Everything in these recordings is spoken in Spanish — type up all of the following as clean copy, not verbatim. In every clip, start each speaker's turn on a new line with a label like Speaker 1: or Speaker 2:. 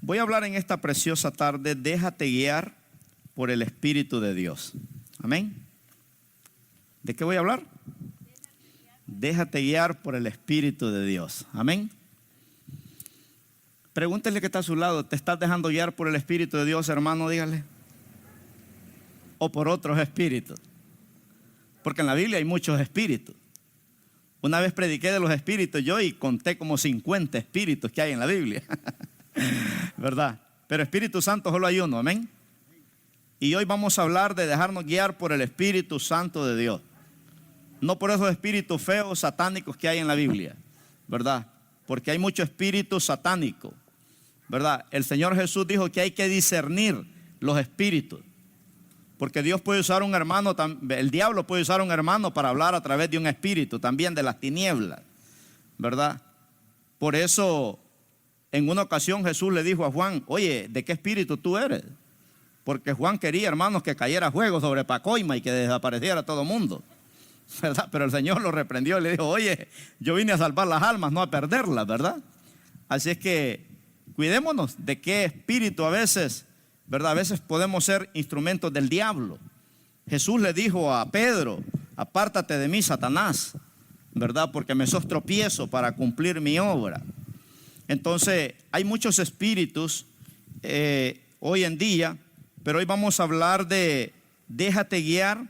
Speaker 1: Voy a hablar en esta preciosa tarde, déjate guiar por el Espíritu de Dios. Amén. ¿De qué voy a hablar? Déjate guiar por el Espíritu de Dios. Amén. Pregúntele que está a su lado, ¿te estás dejando guiar por el Espíritu de Dios, hermano? Dígale. O por otros espíritus. Porque en la Biblia hay muchos espíritus. Una vez prediqué de los espíritus yo y conté como 50 espíritus que hay en la Biblia. ¿Verdad? Pero Espíritu Santo solo hay uno, amén. Y hoy vamos a hablar de dejarnos guiar por el Espíritu Santo de Dios. No por esos espíritus feos, satánicos que hay en la Biblia, ¿verdad? Porque hay mucho espíritu satánico, ¿verdad? El Señor Jesús dijo que hay que discernir los espíritus. Porque Dios puede usar un hermano, el diablo puede usar un hermano para hablar a través de un espíritu, también de las tinieblas, ¿verdad? Por eso, en una ocasión Jesús le dijo a Juan, oye, ¿de qué espíritu tú eres? Porque Juan quería, hermanos, que cayera fuego sobre Pacoima y que desapareciera todo el mundo, ¿verdad? Pero el Señor lo reprendió y le dijo, oye, yo vine a salvar las almas, no a perderlas, ¿verdad? Así es que cuidémonos de qué espíritu a veces, ¿verdad? A veces podemos ser instrumentos del diablo. Jesús le dijo a Pedro, apártate de mí, Satanás, ¿verdad? Porque me sos tropiezo para cumplir mi obra. Entonces, hay muchos espíritus hoy en día, pero hoy vamos a hablar de déjate guiar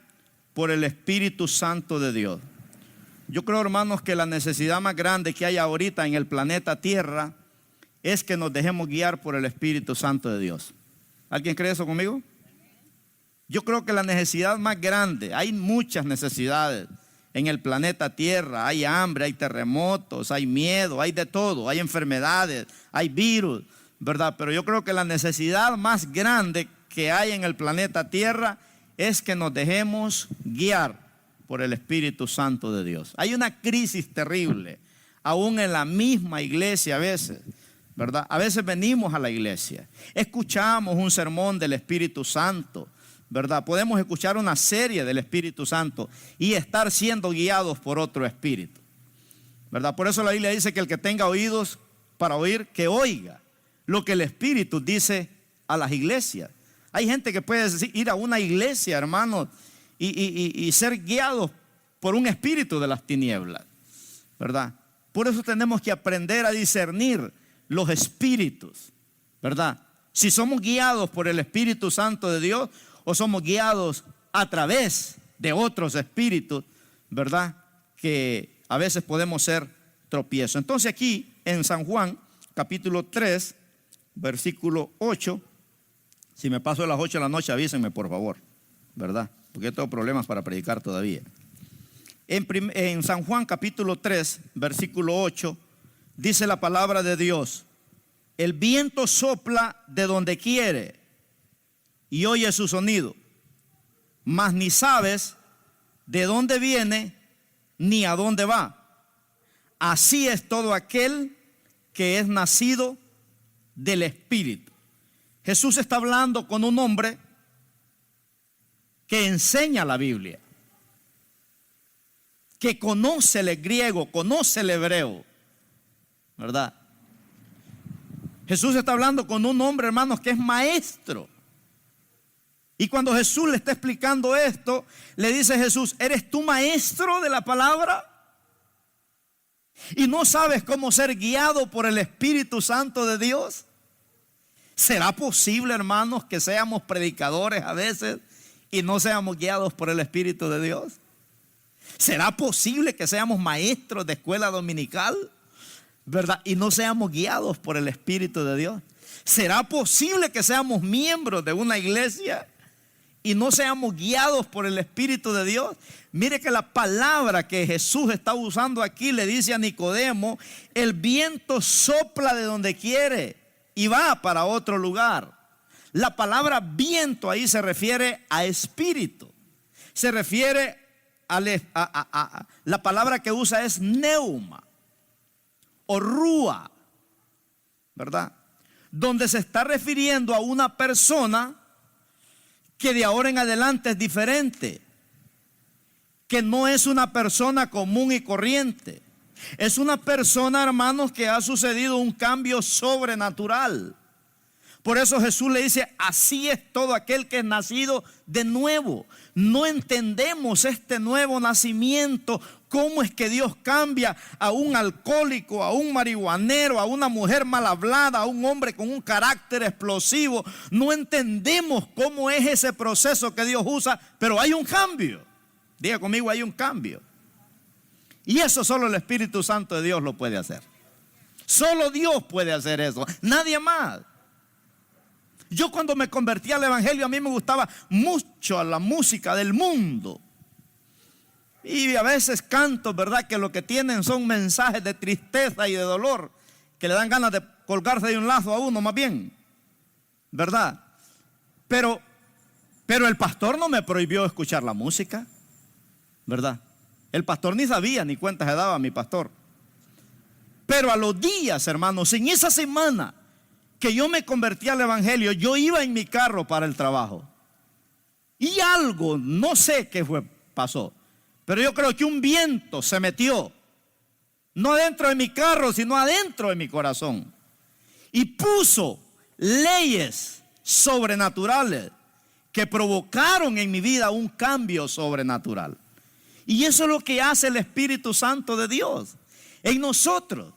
Speaker 1: por el Espíritu Santo de Dios. Yo creo, hermanos, que la necesidad más grande que hay ahorita en el planeta Tierra es que nos dejemos guiar por el Espíritu Santo de Dios. ¿Alguien cree eso conmigo? Yo creo que la necesidad más grande, hay muchas necesidades en el planeta Tierra, hay hambre, hay terremotos, hay miedo, hay de todo, hay enfermedades, hay virus, ¿verdad? Pero yo creo que la necesidad más grande que hay en el planeta Tierra es que nos dejemos guiar por el Espíritu Santo de Dios. Hay una crisis terrible, aún en la misma iglesia a veces, ¿verdad? A veces venimos a la iglesia, escuchamos un sermón del Espíritu Santo, ¿verdad? Podemos escuchar una serie del Espíritu Santo y estar siendo guiados por otro espíritu, ¿verdad? Por eso la Biblia dice que el que tenga oídos para oír, que oiga lo que el Espíritu dice a las iglesias. Hay gente que puede ir a una iglesia, hermanos, y ser guiados por un espíritu de las tinieblas, ¿verdad? Por eso tenemos que aprender a discernir los espíritus, ¿verdad? Si somos guiados por el Espíritu Santo de Dios o somos guiados a través de otros espíritus, ¿verdad? Que a veces podemos ser tropiezo. Entonces aquí en San Juan, capítulo 3, versículo 8, si me paso a las 8 de la noche avísenme por favor, ¿verdad? Porque yo tengo problemas para predicar todavía. En San Juan capítulo 3, versículo 8, dice la palabra de Dios, el viento sopla de donde quiere y oye su sonido, mas ni sabes de dónde viene ni a dónde va. Así es todo aquel que es nacido del Espíritu. Jesús está hablando con un hombre que enseña la Biblia, que conoce el griego, conoce el hebreo, ¿verdad? Jesús está hablando con un hombre, hermanos, que es maestro. Y cuando Jesús le está explicando esto, le dice Jesús, ¿eres tú maestro de la palabra? ¿Y no sabes cómo ser guiado por el Espíritu Santo de Dios? ¿Será posible, hermanos, que seamos predicadores a veces y no seamos guiados por el Espíritu de Dios? ¿Será posible que seamos maestros de escuela dominical, ¿verdad? Y no seamos guiados por el Espíritu de Dios. ¿Será posible que seamos miembros de una iglesia y no seamos guiados por el Espíritu de Dios? Mire que la palabra que Jesús está usando aquí le dice a Nicodemo, el viento sopla de donde quiere y va para otro lugar. La palabra viento ahí se refiere a espíritu. Se refiere la palabra que usa es neuma o rúa, ¿verdad? Donde se está refiriendo a una persona que de ahora en adelante es diferente, que no es una persona común y corriente. Es una persona, hermanos, que ha sucedido un cambio sobrenatural. Por eso Jesús le dice, así es todo aquel que es nacido de nuevo. No entendemos este nuevo nacimiento. ¿Cómo es que Dios cambia a un alcohólico, a un marihuanero, a una mujer mal hablada, a un hombre con un carácter explosivo? No entendemos cómo es ese proceso que Dios usa, pero hay un cambio. Diga conmigo, hay un cambio. Y eso solo el Espíritu Santo de Dios lo puede hacer. Solo Dios puede hacer eso, nadie más. Yo cuando me convertí al Evangelio, a mí me gustaba mucho la música del mundo. Y a veces cantos, ¿verdad?, que lo que tienen son mensajes de tristeza y de dolor, que le dan ganas de colgarse de un lazo a uno más bien, ¿verdad? Pero el pastor no me prohibió escuchar la música, ¿verdad? El pastor ni sabía, ni cuenta se daba mi pastor. Pero a los días, hermanos, en esa semana que yo me convertí al Evangelio, yo iba en mi carro para el trabajo. Y algo, no sé qué pasó, pero yo creo que un viento se metió, no adentro de mi carro, sino adentro de mi corazón. Y puso leyes sobrenaturales que provocaron en mi vida un cambio sobrenatural. Y eso es lo que hace el Espíritu Santo de Dios en nosotros.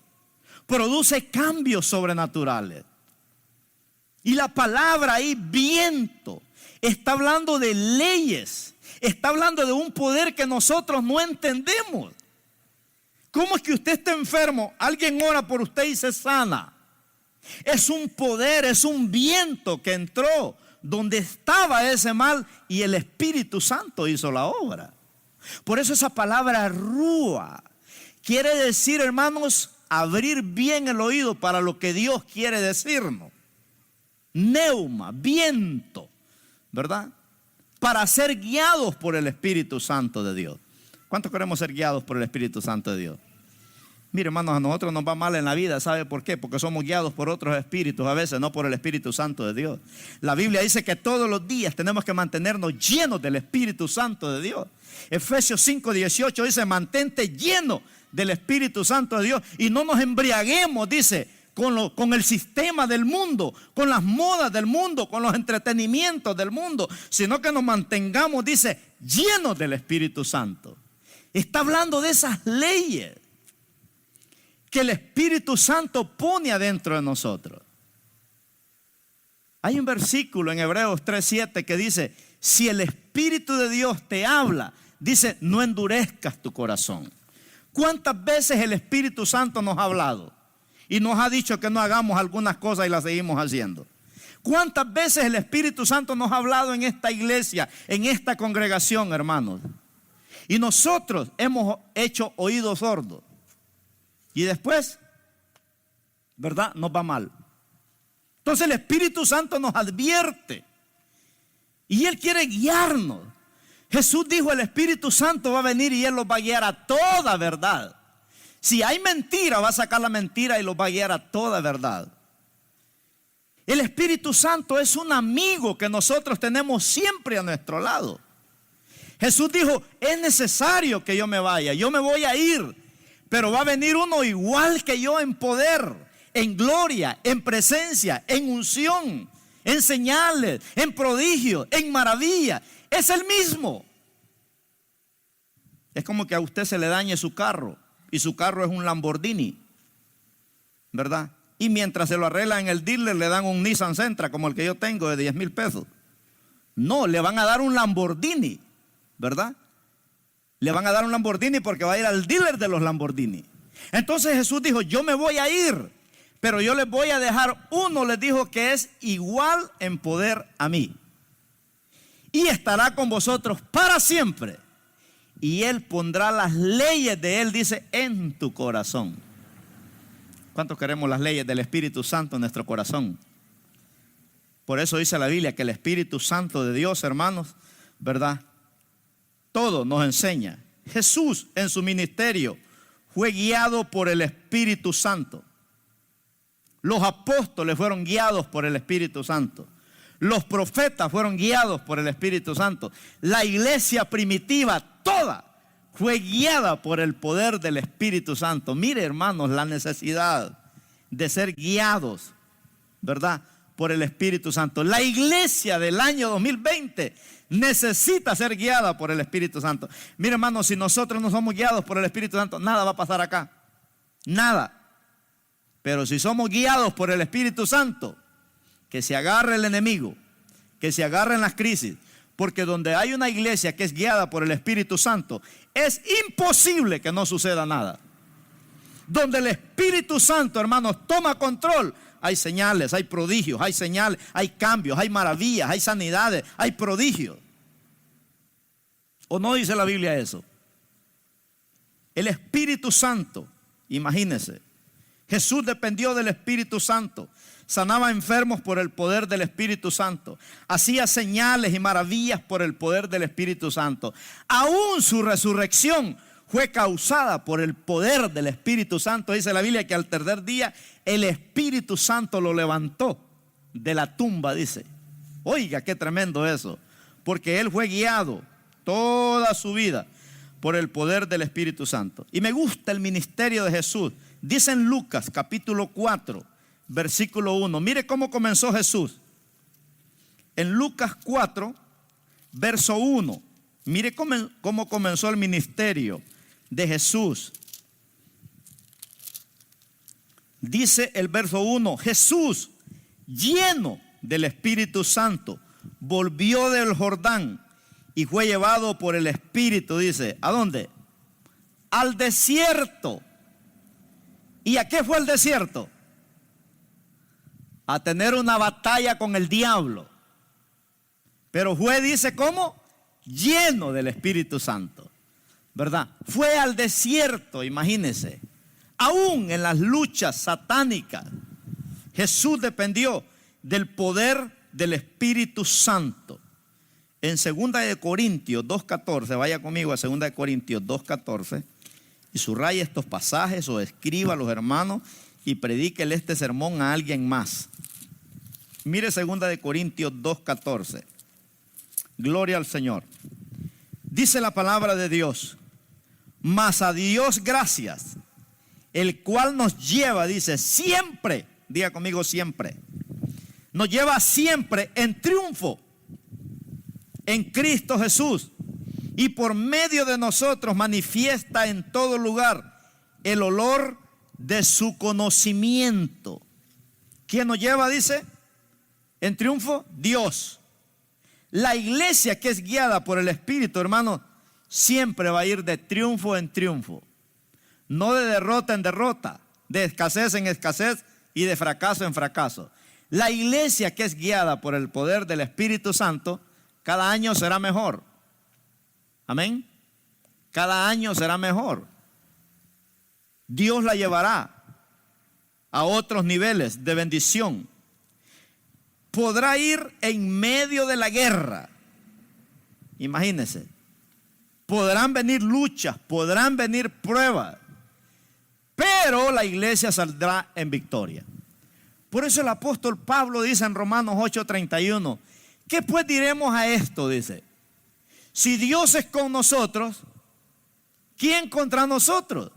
Speaker 1: Produce cambios sobrenaturales. Y la palabra ahí, viento, está hablando de leyes. Está hablando de un poder que nosotros no entendemos. ¿Cómo es que usted está enfermo? Alguien ora por usted y se sana. Es un poder, es un viento que entró donde estaba ese mal y el Espíritu Santo hizo la obra. Por eso esa palabra rúa quiere decir, hermanos, abrir bien el oído para lo que Dios quiere decirnos. Neuma, viento, ¿verdad? Para ser guiados por el Espíritu Santo de Dios. ¿Cuántos queremos ser guiados por el Espíritu Santo de Dios? Mire, hermanos, a nosotros nos va mal en la vida. ¿Sabe por qué? Porque somos guiados por otros espíritus a veces, no por el Espíritu Santo de Dios. La Biblia dice que todos los días tenemos que mantenernos llenos del Espíritu Santo de Dios. Efesios 5:18 dice, mantente lleno del Espíritu Santo de Dios y no nos embriaguemos, dice, con el sistema del mundo, con las modas del mundo, con los entretenimientos del mundo, sino que nos mantengamos, dice, llenos del Espíritu Santo. Está hablando de esas leyes que el Espíritu Santo pone adentro de nosotros. Hay un versículo en Hebreos 3:7 que dice, si el Espíritu de Dios te habla, dice, no endurezcas tu corazón. ¿Cuántas veces el Espíritu Santo nos ha hablado y nos ha dicho que no hagamos algunas cosas y las seguimos haciendo? ¿Cuántas veces el Espíritu Santo nos ha hablado en esta iglesia, en esta congregación, hermanos? Y nosotros hemos hecho oídos sordos. Y después, ¿verdad?, nos va mal. Entonces el Espíritu Santo nos advierte y Él quiere guiarnos. Jesús dijo, el Espíritu Santo va a venir y Él los va a guiar a toda verdad. Si hay mentira, va a sacar la mentira y los va a guiar a toda verdad. El Espíritu Santo es un amigo que nosotros tenemos siempre a nuestro lado. Jesús dijo, es necesario que yo me vaya, yo me voy a ir, pero va a venir uno igual que yo en poder, en gloria, en presencia, en unción, en señales, en prodigios, en maravilla. Es el mismo. Es como que a usted se le dañe su carro y su carro es un Lamborghini, ¿verdad? Y mientras se lo arregla en el dealer le dan un Nissan Sentra como el que yo tengo de 10,000 pesos. No, le van a dar un Lamborghini, ¿verdad? Le van a dar un Lamborghini porque va a ir al dealer de los Lamborghini. Entonces Jesús dijo, yo me voy a ir, pero yo les voy a dejar uno, les dijo, que es igual en poder a mí. Y estará con vosotros para siempre. Y Él pondrá las leyes de Él, dice, en tu corazón. ¿Cuántos queremos las leyes del Espíritu Santo en nuestro corazón? Por eso dice la Biblia que el Espíritu Santo de Dios, hermanos, ¿verdad?, todo nos enseña. Jesús en su ministerio fue guiado por el Espíritu Santo. Los apóstoles fueron guiados por el Espíritu Santo. Los profetas fueron guiados por el Espíritu Santo. La iglesia primitiva toda fue guiada por el poder del Espíritu Santo. Mire, hermanos, la necesidad de ser guiados, ¿verdad?, por el Espíritu Santo. La iglesia del año 2020 necesita ser guiada por el Espíritu Santo. Mire, hermano, si nosotros no somos guiados por el Espíritu Santo, nada va a pasar acá. Nada. Pero si somos guiados por el Espíritu Santo, que se agarre el enemigo, que se agarren las crisis, porque donde hay una iglesia que es guiada por el Espíritu Santo, es imposible que no suceda nada. Donde el Espíritu Santo, hermanos, toma control, hay señales, hay prodigios, hay señales, hay cambios, hay maravillas, hay sanidades, hay prodigios. ¿O no dice la Biblia eso? El Espíritu Santo, imagínense, Jesús dependió del Espíritu Santo, sanaba enfermos por el poder del Espíritu Santo, hacía señales y maravillas por el poder del Espíritu Santo. Aún su resurrección fue causada por el poder del Espíritu Santo. Dice la Biblia que al tercer día el Espíritu Santo lo levantó de la tumba, dice. Oiga, qué tremendo eso, porque él fue guiado toda su vida por el poder del Espíritu Santo. Y me gusta el ministerio de Jesús. Dice en Lucas capítulo 4, versículo 1. Mire cómo comenzó Jesús. En Lucas 4, verso 1. Mire cómo comenzó el ministerio de Jesús. Dice el verso 1: Jesús, lleno del Espíritu Santo, volvió del Jordán y fue llevado por el Espíritu, dice, ¿a dónde? Al desierto. ¿Y a qué fue el desierto? A tener una batalla con el diablo. Pero fue, dice, ¿cómo? Lleno del Espíritu Santo, ¿verdad? Fue al desierto, imagínense. Aún en las luchas satánicas, Jesús dependió del poder del Espíritu Santo. En 2 de Corintios 2:14, vaya conmigo a 2 de Corintios 2:14 y subraya estos pasajes o escriba a los hermanos y predíquele este sermón a alguien más. Mire 2 de Corintios 2:14. Gloria al Señor. Dice la palabra de Dios: mas a Dios gracias, el cual nos lleva, dice, siempre, diga conmigo siempre, nos lleva siempre en triunfo en Cristo Jesús, y por medio de nosotros manifiesta en todo lugar el olor de su conocimiento. ¿Quién nos lleva, dice, en triunfo? Dios. La iglesia que es guiada por el Espíritu, hermano, siempre va a ir de triunfo en triunfo. No de derrota en derrota, de escasez en escasez y de fracaso en fracaso. La iglesia que es guiada por el poder del Espíritu Santo, cada año será mejor. Amén. Cada año será mejor. Dios la llevará a otros niveles de bendición. Podrá ir en medio de la guerra. Imagínense. Podrán venir luchas, podrán venir pruebas, pero la iglesia saldrá en victoria. Por eso el apóstol Pablo dice en Romanos 8:31, ¿qué pues diremos a esto? Dice, si Dios es con nosotros, ¿quién contra nosotros?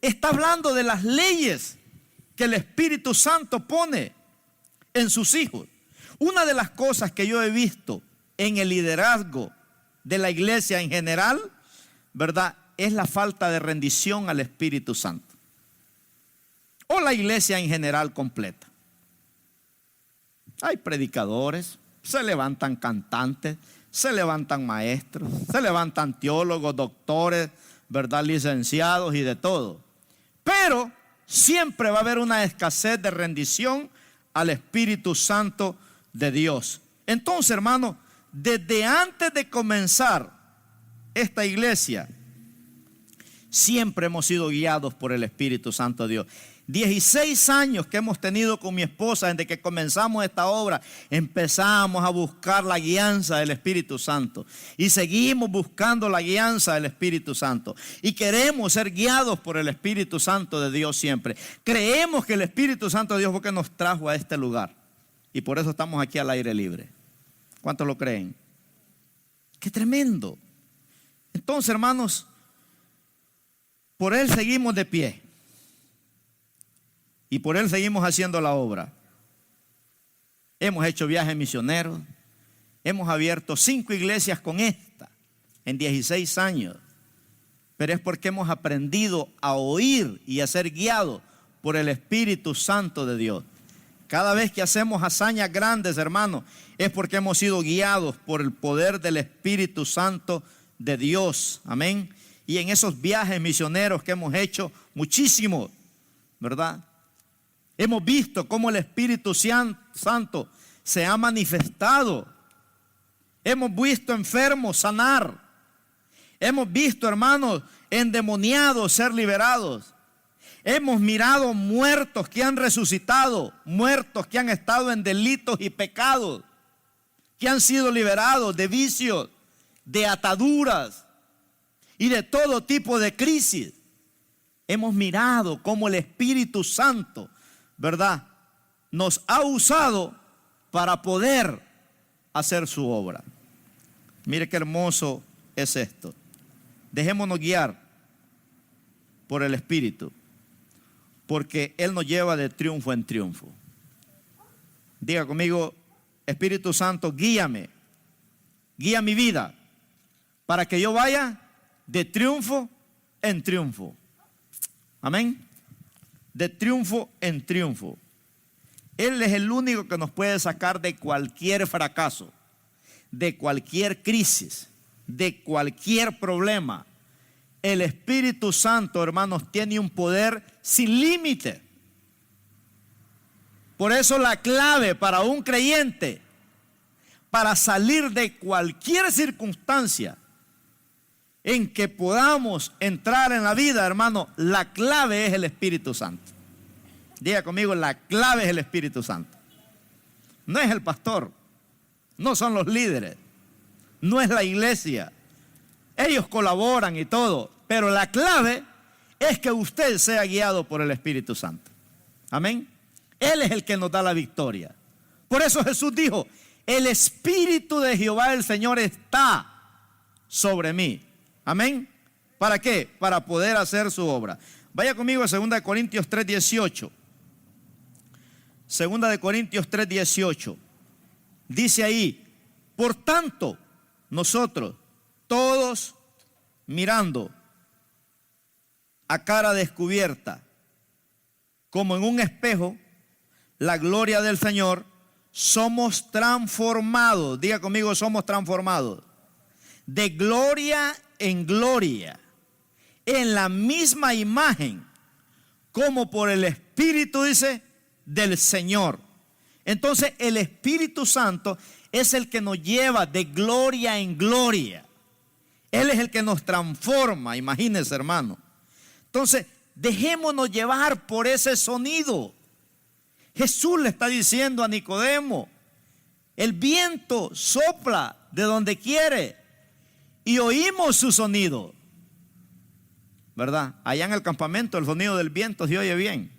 Speaker 1: Está hablando de las leyes que el Espíritu Santo pone en sus hijos. Una de las cosas que yo he visto en el liderazgo de la iglesia en general, ¿verdad?, es la falta de rendición al Espíritu Santo. O la iglesia en general completa. Hay predicadores, se levantan cantantes, se levantan maestros, se levantan teólogos, doctores, ¿verdad?, licenciados y de todo. Pero siempre va a haber una escasez de rendición al Espíritu Santo de Dios. Entonces, hermano, desde antes de comenzar esta iglesia, siempre hemos sido guiados por el Espíritu Santo de Dios. 16 años que hemos tenido con mi esposa desde que comenzamos esta obra, empezamos a buscar la guianza del Espíritu Santo y seguimos buscando la guianza del Espíritu Santo y queremos ser guiados por el Espíritu Santo de Dios siempre. Creemos que el Espíritu Santo de Dios fue que nos trajo a este lugar y por eso estamos aquí al aire libre. ¿Cuántos lo creen? ¡Qué tremendo! Entonces, hermanos, por Él seguimos de pie. Y por Él seguimos haciendo la obra. hemos hecho viajes misioneros, hemos abierto 5 iglesias con esta en 16 años, pero es porque hemos aprendido a oír y a ser guiados por el Espíritu Santo de Dios. Cada vez que hacemos hazañas grandes, hermanos, es porque hemos sido guiados por el poder del Espíritu Santo de Dios. Amén. Y en esos viajes misioneros que hemos hecho, muchísimos, ¿verdad? Hemos visto cómo el Espíritu Santo se ha manifestado. Hemos visto enfermos sanar. Hemos visto, hermanos, endemoniados ser liberados. Hemos mirado muertos que han resucitado, muertos que han estado en delitos y pecados, que han sido liberados de vicios, de ataduras y de todo tipo de crisis. Hemos mirado cómo el Espíritu Santo, ¿verdad?, nos ha usado para poder hacer su obra. Mire qué hermoso es esto. Dejémonos guiar por el Espíritu, porque Él nos lleva de triunfo en triunfo. Diga conmigo: Espíritu Santo, guíame, guía mi vida, para que yo vaya de triunfo en triunfo. Amén. De triunfo en triunfo. Él es el único que nos puede sacar de cualquier fracaso, de cualquier crisis, de cualquier problema. El Espíritu Santo, hermanos, tiene un poder sin límite. Por eso la clave para un creyente, para salir de cualquier circunstancia en que podamos entrar en la vida, hermano, la clave es el Espíritu Santo. Diga conmigo: la clave es el Espíritu Santo. No es el pastor, no son los líderes, no es la iglesia. Ellos colaboran y todo, pero la clave es que usted sea guiado por el Espíritu Santo. Amén. Él es el que nos da la victoria. Por eso Jesús dijo: el Espíritu de Jehová el Señor está sobre mí. Amén. ¿Para qué? Para poder hacer su obra. Vaya conmigo a 2 Corintios 3:18. 2 Corintios 3:18. Dice ahí: por tanto, nosotros todos, mirando a cara descubierta, como en un espejo, la gloria del Señor, somos transformados. Diga conmigo: somos transformados de gloria en gloria, en la misma imagen, como por el Espíritu, dice, del Señor. Entonces el Espíritu Santo es el que nos lleva de gloria en gloria. Él es el que nos transforma, imagínense, hermano. Entonces, dejémonos llevar por ese sonido. Jesús le está diciendo a Nicodemo: el viento sopla de donde quiere y oímos su sonido, ¿verdad? Allá en el campamento el sonido del viento se oye bien.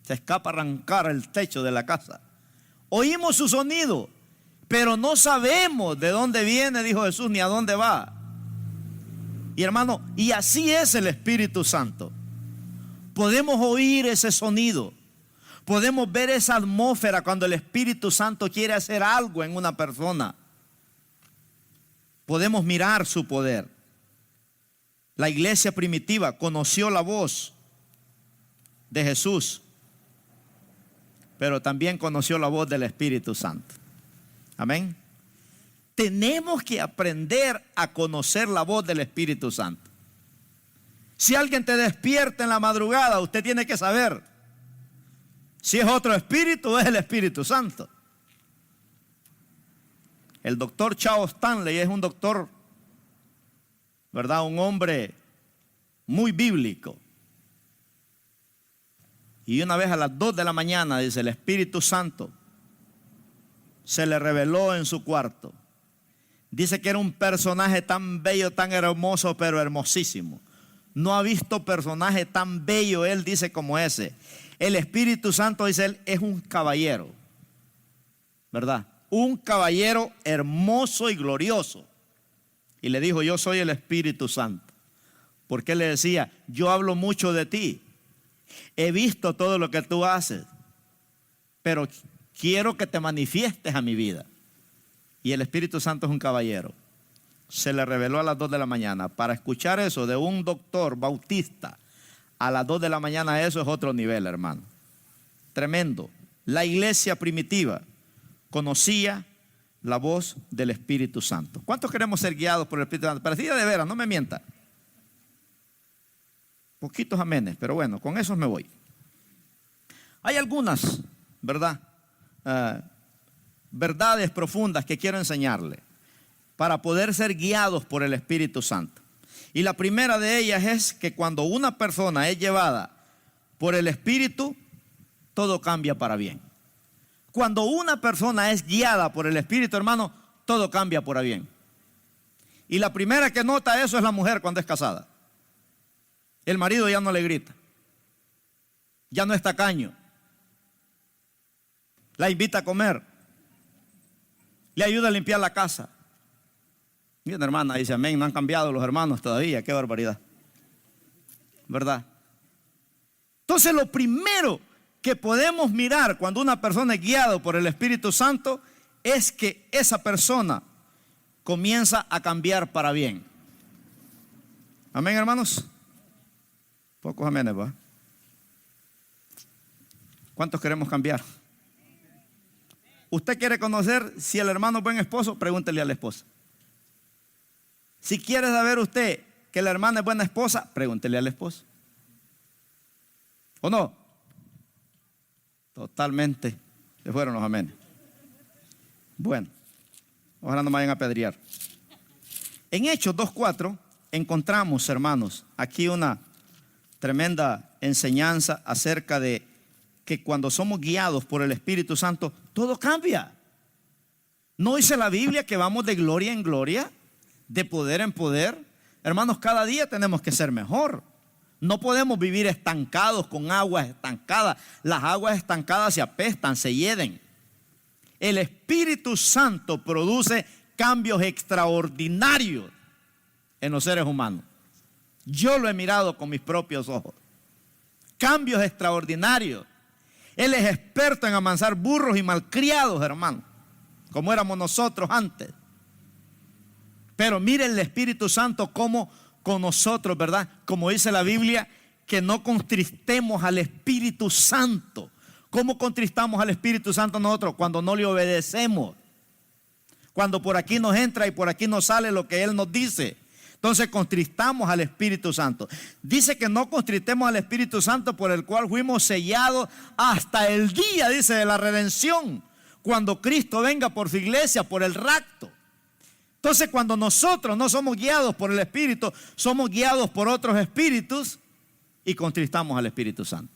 Speaker 1: Se escapa a arrancar el techo de la casa. Oímos su sonido, pero no sabemos de dónde viene, dijo Jesús, ni a dónde va. Y hermano, y así es el Espíritu Santo. Podemos oír ese sonido, podemos ver esa atmósfera cuando el Espíritu Santo quiere hacer algo en una persona. Podemos mirar su poder. La iglesia primitiva conoció la voz de Jesús, pero también conoció la voz del Espíritu Santo. Amén. Tenemos que aprender a conocer la voz del Espíritu Santo. Si alguien te despierta en la madrugada, usted tiene que saber si es otro espíritu o es el Espíritu Santo. El doctor Charles Stanley es un doctor, ¿verdad? Un hombre muy bíblico. Y una vez a las 2 de la mañana, dice, el Espíritu Santo se le reveló en su cuarto. Dice que era un personaje tan bello, tan hermoso, pero hermosísimo. No ha visto personaje tan bello, él dice, como ese. El Espíritu Santo, dice él, es un caballero, ¿verdad? Un caballero hermoso y glorioso. Y le dijo: yo soy el Espíritu Santo. Porque él le decía: yo hablo mucho de ti, he visto todo lo que tú haces, pero quiero que te manifiestes a mi vida. Y el Espíritu Santo es un caballero. Se le reveló a las 2 de la mañana. Para escuchar eso de un doctor bautista a las 2 de la mañana, eso es otro nivel, hermano. Tremendo. La iglesia primitiva conocía la voz del Espíritu Santo. ¿Cuántos queremos ser guiados por el Espíritu Santo? Parecía de veras, no me mienta. Poquitos amenes, pero bueno, con esos me voy. Hay algunas, ¿verdad? Verdades profundas que quiero enseñarle para poder ser guiados por el Espíritu Santo. Y la primera de ellas es que cuando una persona es llevada por el Espíritu, todo cambia para bien. Cuando una persona es guiada por el Espíritu, hermano, todo cambia para bien. Y la primera que nota eso es la mujer cuando es casada. El marido ya no le grita, ya no es tacaño, la invita a comer, le ayuda a limpiar la casa. Bien, hermana, dice amén, no han cambiado los hermanos todavía, qué barbaridad, ¿verdad? Entonces lo primero que podemos mirar cuando una persona es guiada por el Espíritu Santo es que esa persona comienza a cambiar para bien. Amén, hermanos. Pocos amenes, ¿va? ¿Cuántos queremos cambiar? ¿Usted quiere conocer si el hermano es buen esposo? Pregúntele a la esposa. Si quiere saber usted que la hermana es buena esposa, pregúntele al esposo. ¿O no? Totalmente se fueron los amenes. Bueno, ojalá no me vayan a apedrear. En Hechos 2:4 encontramos, hermanos, aquí una tremenda enseñanza acerca de que cuando somos guiados por el Espíritu Santo, todo cambia. ¿No dice la Biblia que vamos de gloria en gloria, de poder en poder? Hermanos, cada día tenemos que ser mejor. No podemos vivir estancados con aguas estancadas. Las aguas estancadas se apestan, se hieden. El Espíritu Santo produce cambios extraordinarios en los seres humanos. Yo lo he mirado con mis propios ojos. Cambios extraordinarios. Él es experto en amansar burros y malcriados, hermano, como éramos nosotros antes. Pero miren el Espíritu Santo como con nosotros, ¿verdad? Como dice la Biblia, que no contristemos al Espíritu Santo. ¿Cómo contristamos al Espíritu Santo nosotros? Cuando no le obedecemos. Cuando por aquí nos entra y por aquí nos sale lo que Él nos dice. Entonces contristamos al Espíritu Santo. Dice que no contristemos al Espíritu Santo, por el cual fuimos sellados hasta el día, dice, de la redención. Cuando Cristo venga por su iglesia, por el rapto. Entonces cuando nosotros no somos guiados por el Espíritu, somos guiados por otros espíritus y contristamos al Espíritu Santo.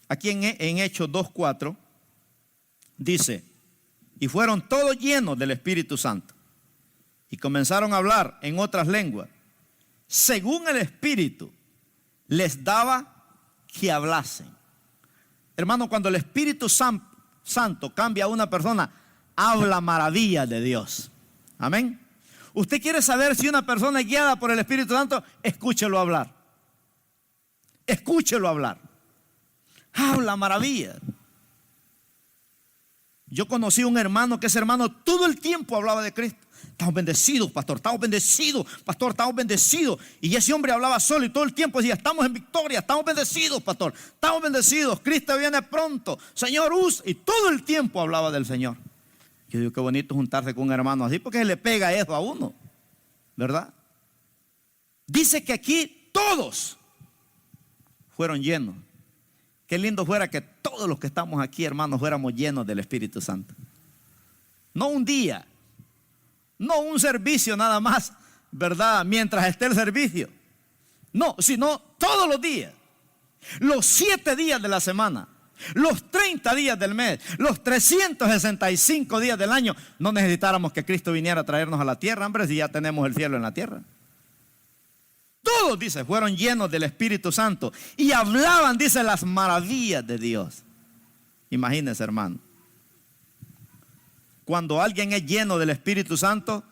Speaker 1: Aquí en Hechos 2:4 dice: y fueron todos llenos del Espíritu Santo y comenzaron a hablar en otras lenguas, según el Espíritu les daba que hablasen. Hermano, cuando el Espíritu Santo cambia a una persona, habla maravillas de Dios. Amén. Usted quiere saber si una persona es guiada por el Espíritu Santo, escúchelo hablar. Escúchelo hablar. Habla maravillas. Yo conocí a un hermano que ese hermano todo el tiempo hablaba de Cristo. Estamos bendecidos, pastor, estamos bendecidos, pastor, estamos bendecidos. Y ese hombre hablaba solo y todo el tiempo decía: estamos en victoria, estamos bendecidos, pastor, estamos bendecidos, Cristo viene pronto, Señor, y todo el tiempo hablaba del Señor. Yo digo, qué bonito juntarse con un hermano así, porque se le pega eso a uno, ¿verdad? Dice que aquí todos fueron llenos. Qué lindo fuera que todos los que estamos aquí, hermanos, fuéramos llenos del Espíritu Santo. No un día, no un servicio nada más, ¿verdad? Mientras esté el servicio. No, sino todos los días. Los 7 días de la semana. Los 30 días del mes, los 365 días del año. No necesitáramos que Cristo viniera a traernos a la tierra, hombre, si ya tenemos el cielo en la tierra. Todos, dice, fueron llenos del Espíritu Santo y hablaban, dice, las maravillas de Dios. Imagínense, hermano. Cuando alguien es lleno del Espíritu Santo,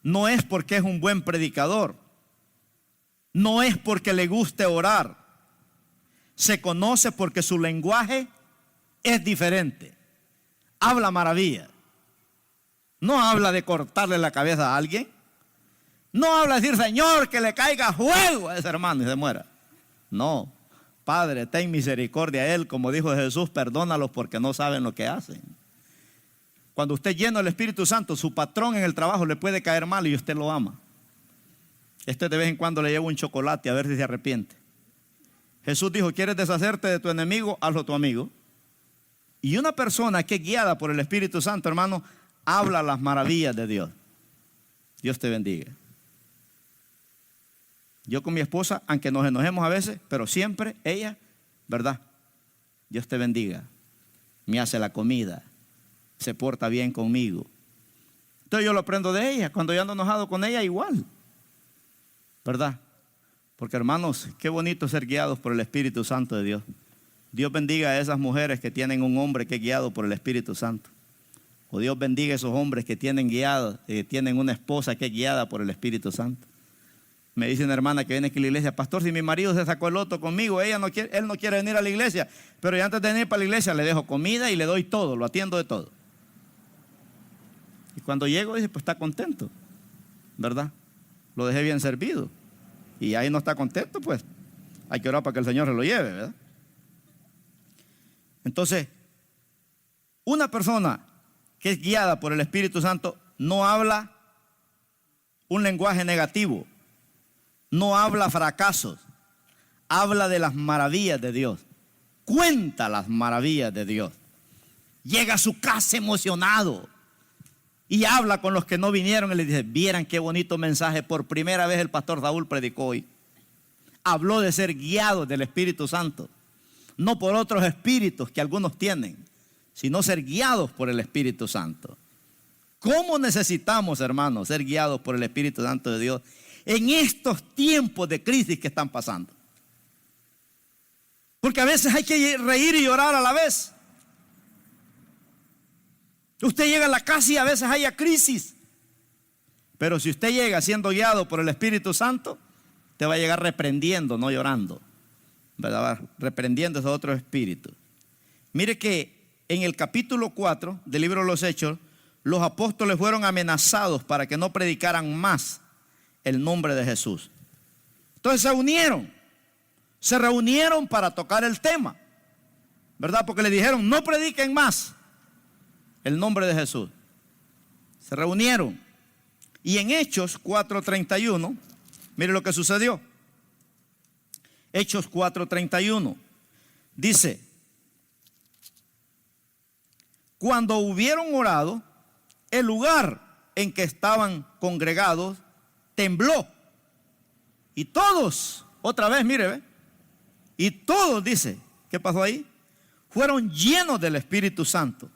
Speaker 1: no es porque es un buen predicador, no es porque le guste orar. Se conoce porque su lenguaje es diferente. Habla maravilla. No habla de cortarle la cabeza a alguien. No habla de decir, Señor, que le caiga fuego a ese hermano y se muera. No. Padre, ten misericordia a él, como dijo Jesús, perdónalos porque no saben lo que hacen. Cuando usted lleno del Espíritu Santo, su patrón en el trabajo le puede caer mal y usted lo ama. De vez en cuando le lleva un chocolate a ver si se arrepiente. Jesús dijo, ¿quieres deshacerte de tu enemigo? Hazlo tu amigo. Y una persona que es guiada por el Espíritu Santo, hermano, habla las maravillas de Dios. Dios te bendiga. Yo con mi esposa, aunque nos enojemos a veces, pero siempre ella, ¿verdad? Dios te bendiga. Me hace la comida, se porta bien conmigo. Entonces yo lo aprendo de ella. Cuando yo ando enojado con ella, igual, ¿verdad? Porque hermanos, qué bonito ser guiados por el Espíritu Santo de Dios. Dios bendiga a esas mujeres que tienen un hombre que es guiado por el Espíritu Santo. O Dios bendiga a esos hombres que tienen una esposa que es guiada por el Espíritu Santo. Me dice una hermana que viene aquí a la iglesia, pastor, si mi marido se sacó el loto conmigo, él no quiere venir a la iglesia, pero yo antes de venir para la iglesia le dejo comida y le doy todo, lo atiendo de todo. Y cuando llego dice, pues está contento, ¿verdad? Lo dejé bien servido. Y ahí no está contento, pues hay que orar para que el Señor se lo lleve, ¿verdad? Entonces, una persona que es guiada por el Espíritu Santo no habla un lenguaje negativo. No habla fracasos, habla de las maravillas de Dios, cuenta las maravillas de Dios. Llega a su casa emocionado y habla con los que no vinieron y les dice, vieran qué bonito mensaje, por primera vez el pastor Saúl predicó hoy. Habló de ser guiados del Espíritu Santo, no por otros espíritus que algunos tienen, sino ser guiados por el Espíritu Santo. ¿Cómo necesitamos, hermanos, ser guiados por el Espíritu Santo de Dios en estos tiempos de crisis que están pasando? Porque a veces hay que reír y llorar a la vez. Usted llega a la casa y a veces haya crisis. Pero si usted llega siendo guiado por el Espíritu Santo, te va a llegar reprendiendo, no llorando, ¿verdad? Reprendiendo esos otros espíritus. Mire que en el capítulo 4 del libro de los Hechos, los apóstoles fueron amenazados para que no predicaran más el nombre de Jesús. Entonces se reunieron para tocar el tema, ¿verdad? Porque le dijeron, no prediquen más el nombre de Jesús. Se reunieron. Y en Hechos 4:31, mire lo que sucedió. Hechos 4:31 dice, cuando hubieron orado, el lugar en que estaban congregados tembló. Y todos, otra vez, mire, ¿ve? Y todos, dice, ¿qué pasó ahí? Fueron llenos del Espíritu Santo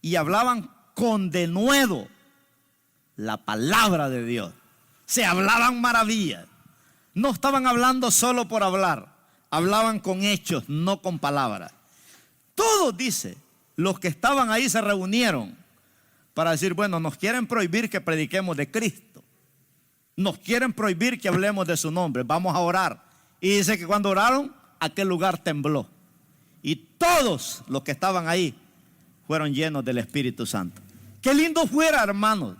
Speaker 1: y hablaban con denuedo la palabra de Dios. Se hablaban maravillas. No estaban hablando solo por hablar, hablaban con hechos, no con palabras. Todos, dice, los que estaban ahí se reunieron para decir, bueno, nos quieren prohibir que prediquemos de Cristo. Nos quieren prohibir que hablemos de su nombre. Vamos a orar. Y dice que cuando oraron, aquel lugar tembló. Y todos los que estaban ahí fueron llenos del Espíritu Santo. Qué lindo fuera, hermanos,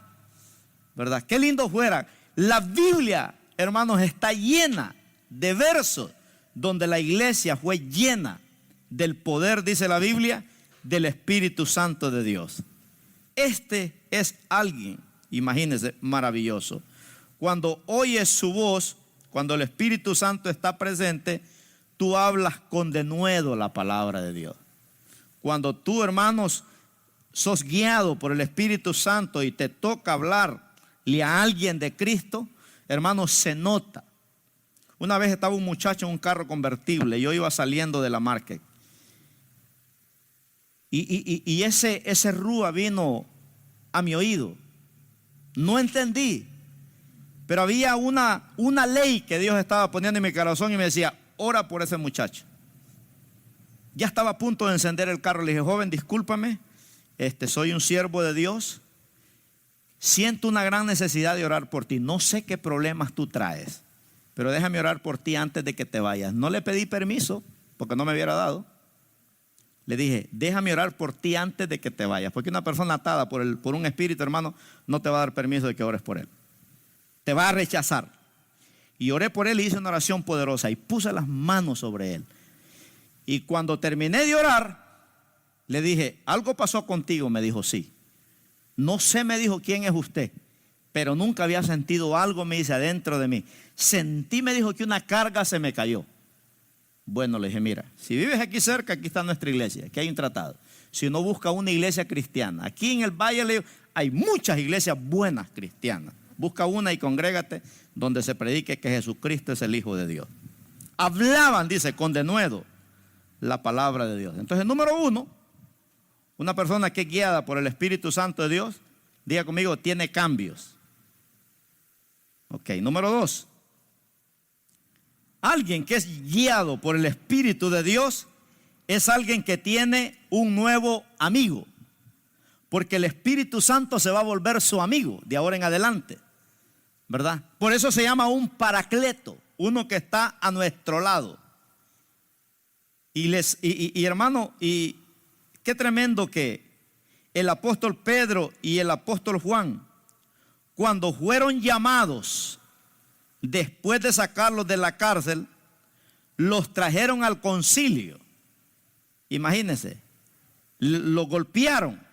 Speaker 1: ¿verdad? Qué lindo fuera. La Biblia, hermanos, está llena de versos donde la iglesia fue llena del poder, dice la Biblia, del Espíritu Santo de Dios. Este es alguien, imagínense, maravilloso. Cuando oyes su voz, cuando el Espíritu Santo está presente, tú hablas con denuedo la palabra de Dios. Cuando tú, hermanos, sos guiado por el Espíritu Santo y te toca hablarle a alguien de Cristo, hermanos, se nota. Una vez estaba un muchacho en un carro convertible, yo iba saliendo de la market. Y ese rúa vino a mi oído. No entendí. Pero había una ley que Dios estaba poniendo en mi corazón y me decía, ora por ese muchacho. Ya estaba a punto de encender el carro. Le dije, joven, discúlpame, soy un siervo de Dios. Siento una gran necesidad de orar por ti. No sé qué problemas tú traes, pero déjame orar por ti antes de que te vayas. No le pedí permiso porque no me hubiera dado. Le dije, déjame orar por ti antes de que te vayas. Porque una persona atada por un espíritu, hermano, no te va a dar permiso de que ores por él. Te va a rechazar. Y oré por él y hice una oración poderosa y puse las manos sobre él. Y cuando terminé de orar, le dije, ¿algo pasó contigo? Me dijo, sí. No sé, me dijo, quién es usted, pero nunca había sentido algo, me dice, adentro de mí. Sentí, me dijo, que una carga se me cayó. Bueno, le dije, mira, si vives aquí cerca, aquí está nuestra iglesia, aquí hay un tratado. Si no, busca una iglesia cristiana. Aquí en el Valle, le digo, hay muchas iglesias buenas cristianas. Busca una y congrégate donde se predique que Jesucristo es el Hijo de Dios. Hablaban, dice, con denuedo la palabra de Dios. Entonces, número uno, una persona que es guiada por el Espíritu Santo de Dios, diga conmigo, tiene cambios. Ok, número dos, alguien que es guiado por el Espíritu de Dios es alguien que tiene un nuevo amigo. Porque el Espíritu Santo se va a volver su amigo de ahora en adelante, ¿verdad? Por eso se llama un paracleto, uno que está a nuestro lado. Y hermano, y qué tremendo que el apóstol Pedro y el apóstol Juan, cuando fueron llamados, después de sacarlos de la cárcel, los trajeron al concilio. Imagínense, los golpearon,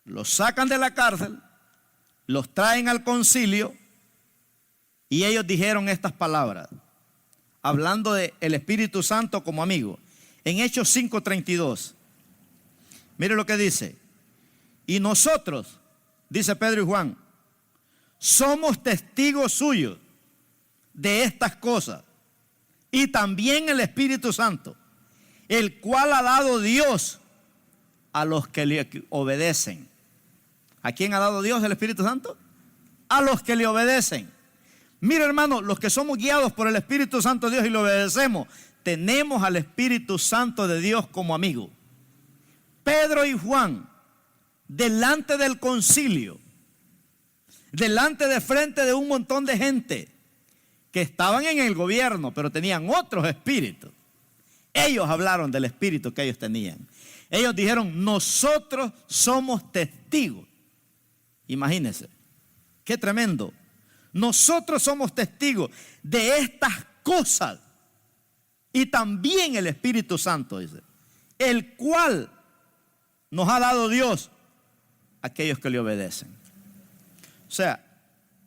Speaker 1: los sacan de la cárcel, los traen al concilio y ellos dijeron estas palabras, hablando del Espíritu Santo como amigo. En Hechos 5:32, mire lo que dice. Y nosotros, dice Pedro y Juan, somos testigos suyos de estas cosas, y también el Espíritu Santo, el cual ha dado Dios a los que le obedecen. ¿A quién ha dado Dios el Espíritu Santo? A los que le obedecen. Mira, hermano, los que somos guiados por el Espíritu Santo de Dios y le obedecemos, tenemos al Espíritu Santo de Dios como amigo. Pedro y Juan, delante del concilio, delante de frente de un montón de gente que estaban en el gobierno, pero tenían otros espíritus. Ellos hablaron del espíritu que ellos tenían. Ellos dijeron, nosotros somos testigos. Imagínense, qué tremendo. Nosotros somos testigos de estas cosas. Y también el Espíritu Santo, dice, el cual nos ha dado Dios a aquellos que le obedecen. O sea,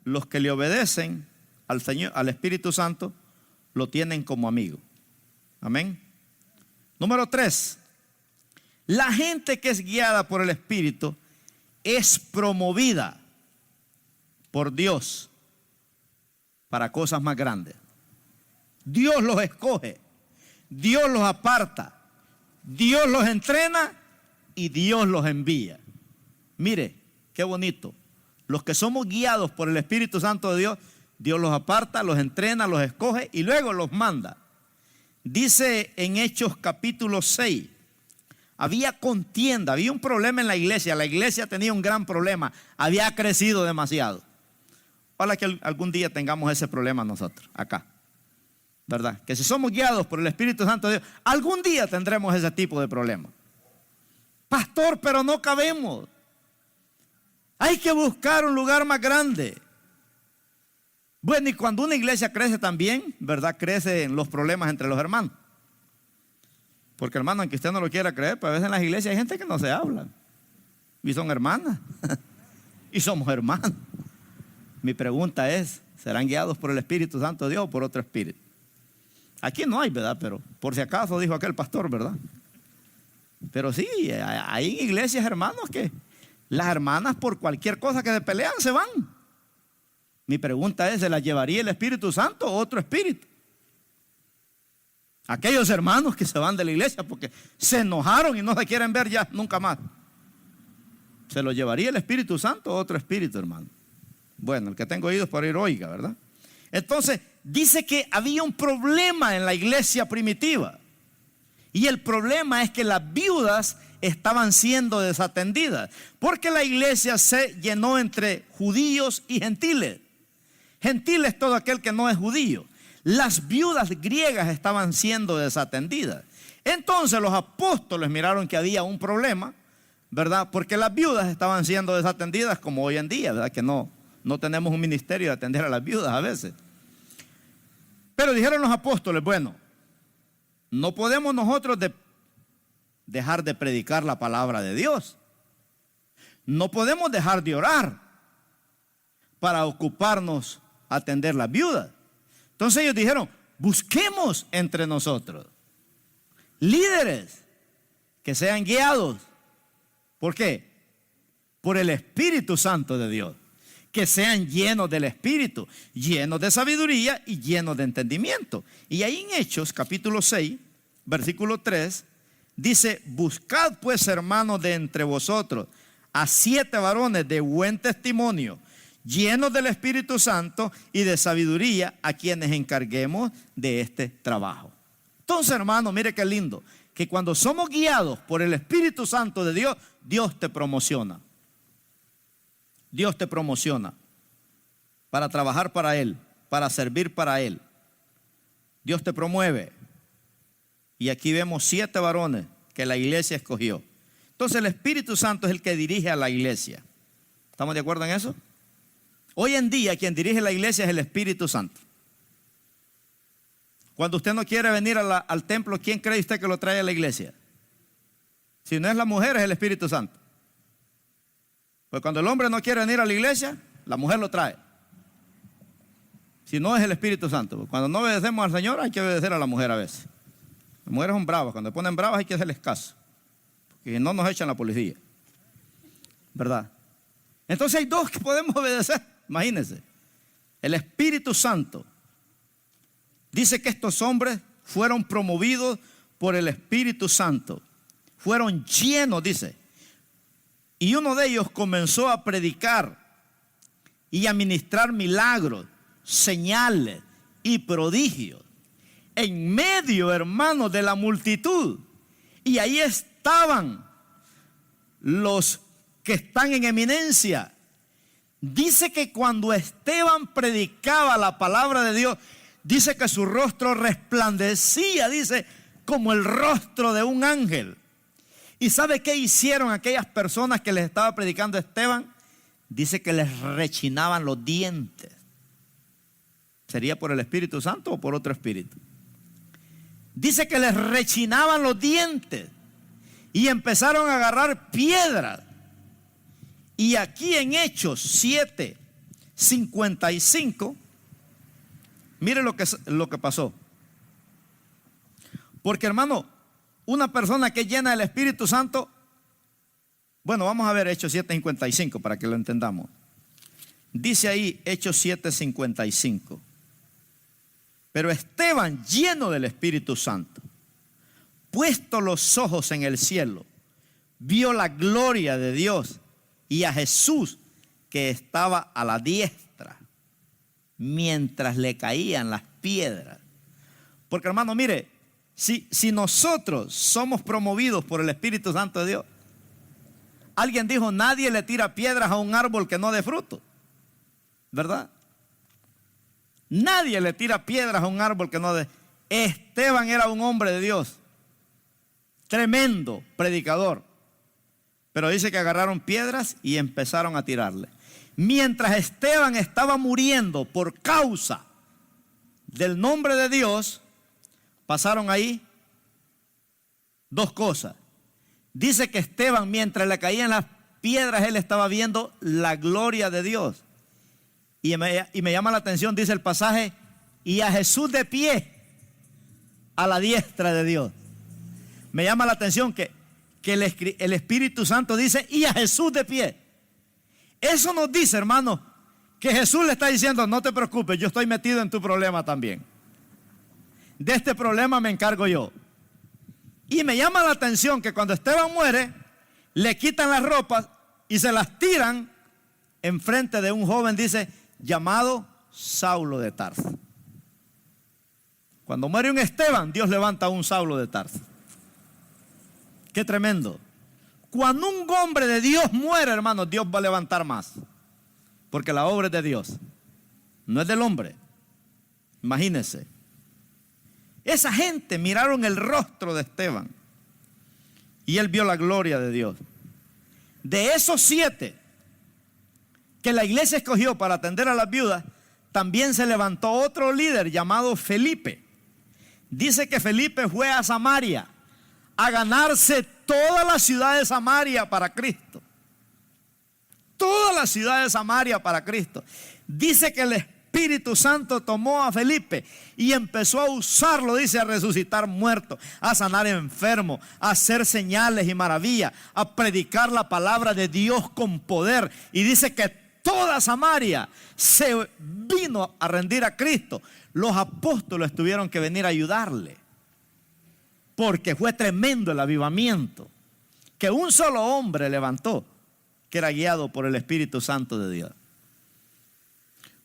Speaker 1: los que le obedecen al Señor, al Espíritu Santo, lo tienen como amigo. Amén. Número 3, la gente que es guiada por el Espíritu es promovida por Dios para cosas más grandes. Dios los escoge, Dios los aparta, Dios los entrena y Dios los envía. Mire, qué bonito. Los que somos guiados por el Espíritu Santo de Dios, Dios los aparta, los entrena, los escoge y luego los manda. Dice en Hechos capítulo 6, había contienda, había un problema en la iglesia tenía un gran problema, había crecido demasiado. Ojalá que algún día tengamos ese problema nosotros, acá, ¿verdad? Que si somos guiados por el Espíritu Santo de Dios, algún día tendremos ese tipo de problema. Pastor, pero no cabemos. Hay que buscar un lugar más grande. Bueno, y cuando una iglesia crece también, ¿verdad? Crecen los problemas entre los hermanos. Porque hermano, aunque usted no lo quiera creer, pues a veces en las iglesias hay gente que no se habla. Y son hermanas. Y somos hermanos. Mi pregunta es, ¿serán guiados por el Espíritu Santo de Dios o por otro espíritu? Aquí no hay, ¿verdad? Pero por si acaso dijo aquel pastor, ¿verdad? Pero sí, hay iglesias, hermanos, que las hermanas por cualquier cosa que se pelean se van. Mi pregunta es, ¿se las llevaría el Espíritu Santo o otro espíritu? Aquellos hermanos que se van de la iglesia porque se enojaron y no se quieren ver ya nunca más, ¿se lo llevaría el Espíritu Santo o otro espíritu, hermano? Bueno, el que tenga oídos para oír, oiga, ¿verdad? Entonces, dice que había un problema en la iglesia primitiva. Y el problema es que las viudas estaban siendo desatendidas, porque la iglesia se llenó entre judíos y gentiles. Gentil es todo aquel que no es judío. Las viudas griegas estaban siendo desatendidas. Entonces los apóstoles miraron que había un problema, ¿verdad? Porque las viudas estaban siendo desatendidas como hoy en día, ¿verdad? Que no tenemos un ministerio de atender a las viudas a veces. Pero dijeron los apóstoles, bueno, no podemos nosotros dejar de predicar la palabra de Dios. No podemos dejar de orar para ocuparnos a atender las viudas. Entonces ellos dijeron, busquemos entre nosotros líderes que sean guiados. ¿Por qué? Por el Espíritu Santo de Dios. Que sean llenos del Espíritu, llenos de sabiduría y llenos de entendimiento. Y ahí en Hechos capítulo 6, versículo 3, dice, buscad pues, hermanos, de entre vosotros a 7 varones de buen testimonio, llenos del Espíritu Santo y de sabiduría, a quienes encarguemos de este trabajo. Entonces, hermano, mire qué lindo, que cuando somos guiados por el Espíritu Santo de Dios, Dios te promociona. Dios te promociona para trabajar para Él, para servir para Él. Dios te promueve. Y aquí vemos 7 varones que la iglesia escogió. Entonces el Espíritu Santo es el que dirige a la iglesia. ¿Estamos de acuerdo en eso? Hoy en día quien dirige la iglesia es el Espíritu Santo. Cuando usted no quiere venir al templo, ¿quién cree usted que lo trae a la iglesia? Si no es la mujer, es el Espíritu Santo. Pues cuando el hombre no quiere venir a la iglesia, la mujer lo trae. Si no, es el Espíritu Santo. Cuando no obedecemos al Señor, hay que obedecer a la mujer a veces. Las mujeres son bravas. Cuando se ponen bravas hay que hacerles caso. Porque si no, nos echan la policía. ¿Verdad? Entonces hay 2 que podemos obedecer. Imagínense. El Espíritu Santo. Dice que estos hombres fueron promovidos por el Espíritu Santo. Fueron llenos, dice. Y uno de ellos comenzó a predicar y a ministrar milagros, señales y prodigios en medio, hermanos, de la multitud. Y ahí estaban los que están en eminencia. Dice que cuando Esteban predicaba la palabra de Dios, dice que su rostro resplandecía, dice, como el rostro de un ángel. ¿Y sabe qué hicieron aquellas personas que les estaba predicando Esteban? Dice que les rechinaban los dientes. ¿Sería por el Espíritu Santo o por otro espíritu? Dice que les rechinaban los dientes y empezaron a agarrar piedras. Y aquí en Hechos 7:55, mire lo que pasó. Porque, hermano, una persona que es llena del Espíritu Santo, bueno, vamos a ver Hechos 7:55 para que lo entendamos. Dice ahí Hechos 7:55. Pero Esteban, lleno del Espíritu Santo, puesto los ojos en el cielo, vio la gloria de Dios y a Jesús que estaba a la diestra, mientras le caían las piedras. Porque, hermano, mire, si nosotros somos promovidos por el Espíritu Santo de Dios, alguien dijo, nadie le tira piedras a un árbol que no dé fruto, ¿verdad? Nadie le tira piedras a un árbol que no dé. Esteban era un hombre de Dios, tremendo predicador, pero dice que agarraron piedras y empezaron a tirarle. Mientras Esteban estaba muriendo por causa del nombre de Dios, pasaron ahí 2 cosas. Dice que Esteban, mientras le caían las piedras, él estaba viendo la gloria de Dios. Y me llama la atención, dice el pasaje, y a Jesús de pie a la diestra de Dios. Me llama la atención que el Espíritu Santo dice, y a Jesús de pie. Eso nos dice, hermano, que Jesús le está diciendo, no te preocupes, yo estoy metido en tu problema también. De este problema me encargo yo. Y me llama la atención que cuando Esteban muere, le quitan las ropas y se las tiran enfrente de un joven, dice, llamado Saulo de Tarso. Cuando muere un Esteban, Dios levanta a un Saulo de Tarso. Qué tremendo. Cuando un hombre de Dios muere, hermanos, Dios va a levantar más. Porque la obra es de Dios, no es del hombre. Imagínense. Esa gente miraron el rostro de Esteban y él vio la gloria de Dios. De esos 7 que la iglesia escogió para atender a las viudas, también se levantó otro líder llamado Felipe. Dice que Felipe fue a Samaria a ganarse toda la ciudad de Samaria para Cristo. Toda la ciudad de Samaria para Cristo. Dice que el Espíritu Santo tomó a Felipe y empezó a usarlo, dice, a resucitar muertos, a sanar enfermos, a hacer señales y maravillas, a predicar la palabra de Dios con poder. Y dice que toda Samaria se vino a rendir a Cristo. Los apóstoles tuvieron que venir a ayudarle, porque fue tremendo el avivamiento que un solo hombre levantó, que era guiado por el Espíritu Santo de Dios.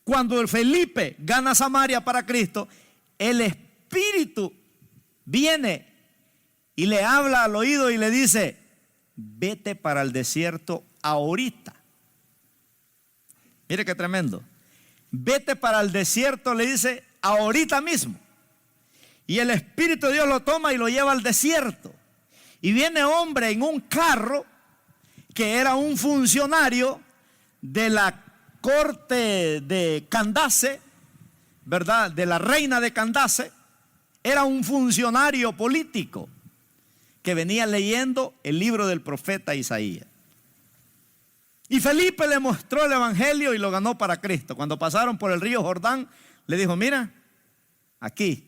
Speaker 1: Cuando el Felipe gana Samaria para Cristo, el Espíritu viene y le habla al oído y le dice: vete para el desierto ahorita. Mire qué tremendo. Vete para el desierto, le dice, ahorita mismo. Y el Espíritu de Dios lo toma y lo lleva al desierto. Y viene hombre en un carro que era un funcionario de la corte de Candace, ¿verdad? De la reina de Candace. Era un funcionario político que venía leyendo el libro del profeta Isaías. Y Felipe le mostró el evangelio y lo ganó para Cristo. Cuando pasaron por el río Jordán, le dijo: mira, aquí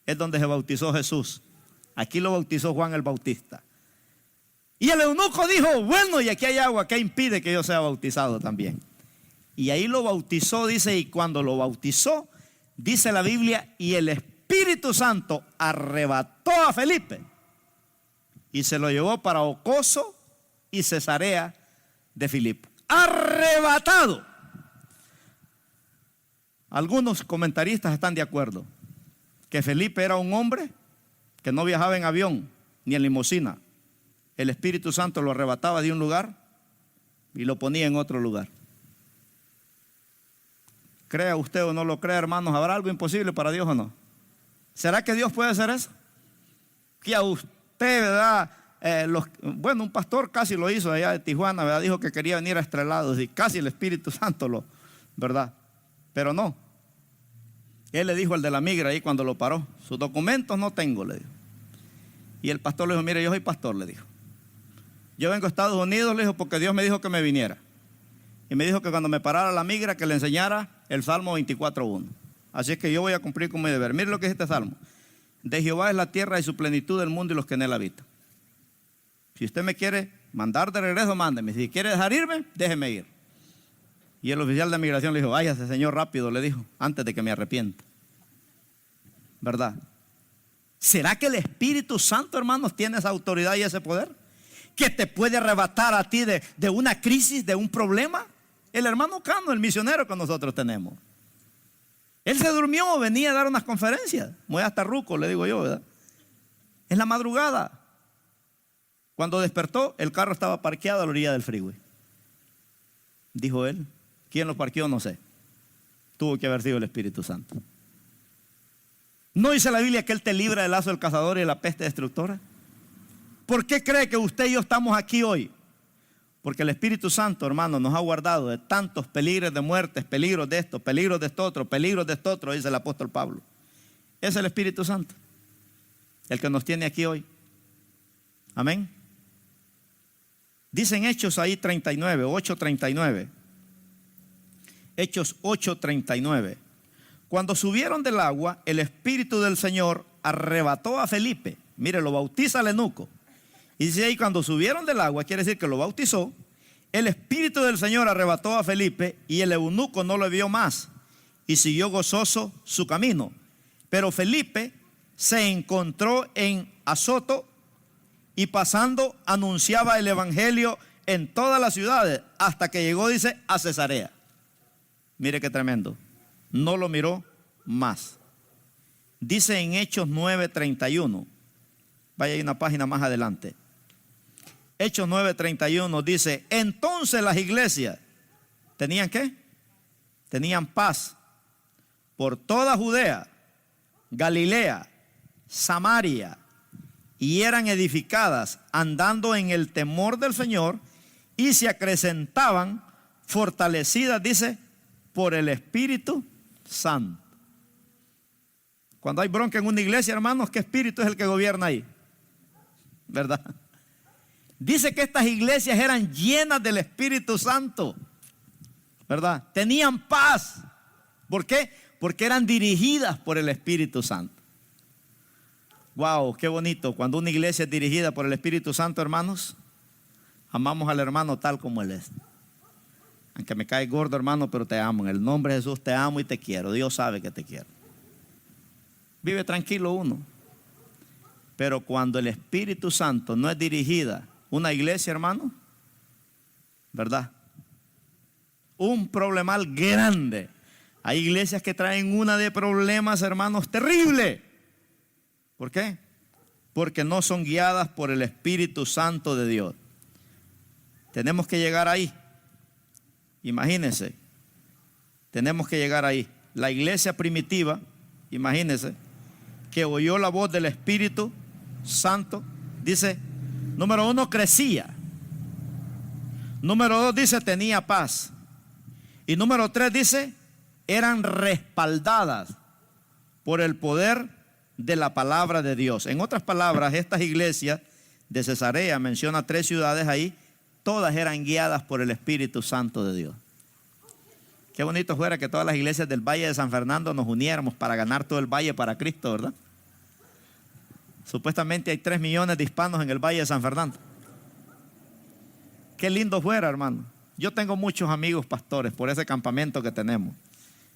Speaker 1: es donde se bautizó Jesús. Aquí lo bautizó Juan el Bautista. Y el eunuco dijo: bueno, y aquí hay agua, ¿qué impide que yo sea bautizado también? Y ahí lo bautizó, dice, y cuando lo bautizó, dice la Biblia, y el Espíritu Santo arrebató a Felipe y se lo llevó para Ocoso y Cesarea de Filipo. Arrebatado. Algunos comentaristas están de acuerdo que Felipe era un hombre que no viajaba en avión ni en limusina. El Espíritu Santo lo arrebataba de un lugar y lo ponía en otro lugar. Crea usted o no lo crea, hermanos, ¿habrá algo imposible para Dios o no? ¿Será que Dios puede hacer eso? Que a usted, ¿verdad? Bueno, un pastor casi lo hizo allá de Tijuana, ¿verdad? Dijo que quería venir a Estrelados y casi el Espíritu Santo lo, ¿verdad? Pero no. Él le dijo al de la migra ahí cuando lo paró: sus documentos no tengo, le dijo. Y el pastor le dijo: mire, yo soy pastor, le dijo. Yo vengo a Estados Unidos, le dijo, porque Dios me dijo que me viniera. Y me dijo que cuando me parara la migra, que le enseñara el Salmo 24:1. Así es que yo voy a cumplir con mi deber. Mire lo que es este Salmo: de Jehová es la tierra y su plenitud, del mundo y los que en él habitan. Si usted me quiere mandar de regreso, mándeme. Si quiere dejar irme, déjeme ir. Y el oficial de migración le dijo: váyase, señor, rápido, le dijo, antes de que me arrepienta. ¿Verdad? ¿Será que el Espíritu Santo, hermanos, tiene esa autoridad y ese poder que te puede arrebatar a ti de una crisis, de un problema? El hermano Cano, el misionero que nosotros tenemos, él se durmió, venía a dar unas conferencias, muy hasta ruco, le digo yo, ¿verdad? En la madrugada, cuando despertó, el carro estaba parqueado a la orilla del freeway. Dijo él: ¿quién lo parqueó? No sé. Tuvo que haber sido el Espíritu Santo. ¿No dice la Biblia que Él te libra del lazo del cazador y de la peste destructora? ¿Por qué cree que usted y yo estamos aquí hoy? Porque el Espíritu Santo, hermano, nos ha guardado de tantos peligros de muertes, peligros de esto, peligros de esto otro, peligros de esto otro, dice el apóstol Pablo. Es el Espíritu Santo el que nos tiene aquí hoy. Amén. Dicen Hechos ahí 39, 8:39. Hechos 8:39. Cuando subieron del agua, el Espíritu del Señor arrebató a Felipe. Mire, lo bautiza el eunuco. Y dice ahí: cuando subieron del agua, quiere decir que lo bautizó. El Espíritu del Señor arrebató a Felipe y el eunuco no lo vio más y siguió gozoso su camino. Pero Felipe se encontró en Azoto y pasando anunciaba el evangelio en todas las ciudades hasta que llegó, dice, a Cesarea. Mire qué tremendo. No lo miró más. Dice en Hechos 9:31. Vaya ahí una página más adelante. Hechos 9:31 dice: entonces las iglesias ¿tenían qué? Tenían paz por toda Judea, Galilea, Samaria, y eran edificadas andando en el temor del Señor, y se acrecentaban fortalecidas, dice, por el Espíritu Santo. Cuando hay bronca en una iglesia, hermanos, ¿qué espíritu es el que gobierna ahí? ¿Verdad? Dice que estas iglesias eran llenas del Espíritu Santo, ¿verdad? Tenían paz. ¿Por qué? Porque eran dirigidas por el Espíritu Santo. Wow, qué bonito. Cuando una iglesia es dirigida por el Espíritu Santo, hermanos, amamos al hermano tal como él es. Aunque me cae gordo, hermano, pero te amo. En el nombre de Jesús te amo y te quiero. Dios sabe que te quiero. Vive tranquilo uno. Pero cuando el Espíritu Santo no es dirigida una iglesia, hermano, ¿verdad? Un problemal grande. Hay iglesias que traen una de problemas, hermanos, terrible. ¿Por qué? Porque no son guiadas por el Espíritu Santo de Dios. Tenemos que llegar ahí. Imagínense. Tenemos que llegar ahí. La iglesia primitiva, imagínense, que oyó la voz del Espíritu Santo, dice, número 1, crecía. Número 2, dice, tenía paz. Y número 3, dice, eran respaldadas por el poder de la palabra de Dios. En otras palabras, estas iglesias de Cesarea, menciona 3 ciudades ahí, todas eran guiadas por el Espíritu Santo de Dios. Qué bonito fuera que todas las iglesias del Valle de San Fernando nos uniéramos para ganar todo el valle para Cristo, ¿verdad? Supuestamente hay 3 millones de hispanos en el Valle de San Fernando. Qué lindo fuera, hermano. Yo tengo muchos amigos pastores por ese campamento que tenemos.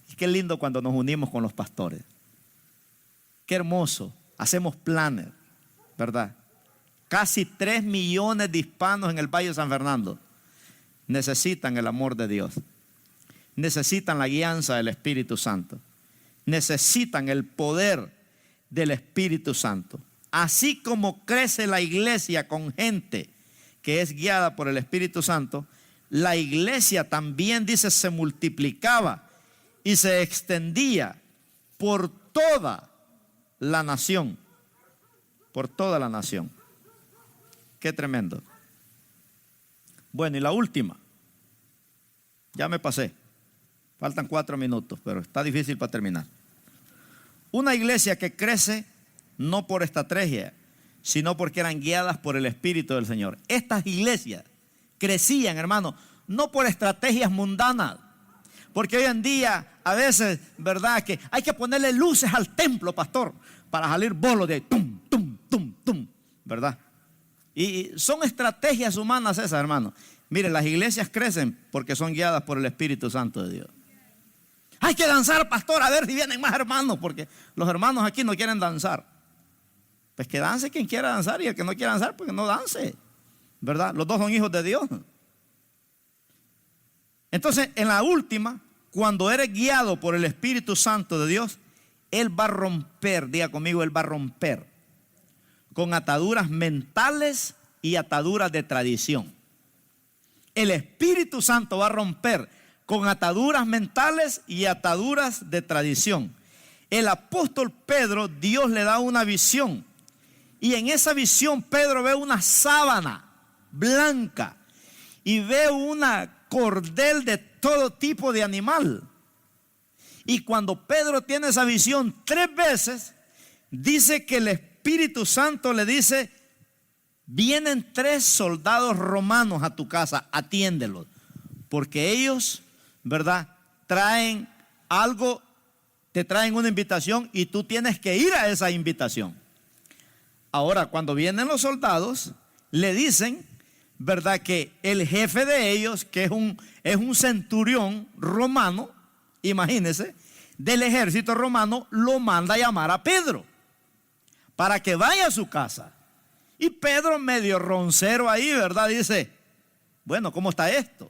Speaker 1: Y qué lindo cuando nos unimos con los pastores. Qué hermoso. Hacemos planes, ¿verdad? Casi 3 millones de hispanos en el Valle de San Fernando necesitan el amor de Dios. Necesitan la guianza del Espíritu Santo. Necesitan el poder del Espíritu Santo. Así como crece la iglesia con gente que es guiada por el Espíritu Santo, la iglesia también, dice, se multiplicaba y se extendía por toda la nación. Por toda la nación. Qué tremendo. Bueno, y la última. Ya me pasé. Faltan 4 minutos, pero está difícil para terminar. Una iglesia que crece no por estrategia, sino porque eran guiadas por el Espíritu del Señor. Estas iglesias crecían, hermano, no por estrategias mundanas. Porque hoy en día, a veces, ¿verdad? Que hay que ponerle luces al templo, pastor, para salir bolos de tum, tum, tum, tum, ¿verdad? Y son estrategias humanas esas, hermano. Miren, las iglesias crecen porque son guiadas por el Espíritu Santo de Dios. Hay que danzar, pastor, a ver si vienen más hermanos, porque los hermanos aquí no quieren danzar. Pues que dance quien quiera danzar, y el que no quiera danzar, pues que no dance, ¿verdad? Los dos son hijos de Dios. Entonces, en la última, cuando eres guiado por el Espíritu Santo de Dios, Él va a romper, diga conmigo, Él va a romper con ataduras mentales y ataduras de tradición. El Espíritu Santo va a romper con ataduras mentales y ataduras de tradición. El apóstol Pedro, Dios le da una visión, y en esa visión Pedro ve una sábana blanca y ve una cordel de todo tipo de animal. Y cuando Pedro tiene esa visión 3 veces, dice que el Espíritu Santo le dice: vienen 3 soldados romanos a tu casa, atiéndelos, porque ellos, ¿verdad?, traen algo, te traen una invitación y tú tienes que ir a esa invitación. Ahora, cuando vienen los soldados, le dicen, ¿verdad?, que el jefe de ellos, que es un centurión romano, imagínense, del ejército romano, lo manda a llamar a Pedro para que vaya a su casa. Y Pedro, medio roncero ahí, ¿verdad?, dice: bueno, ¿cómo está esto?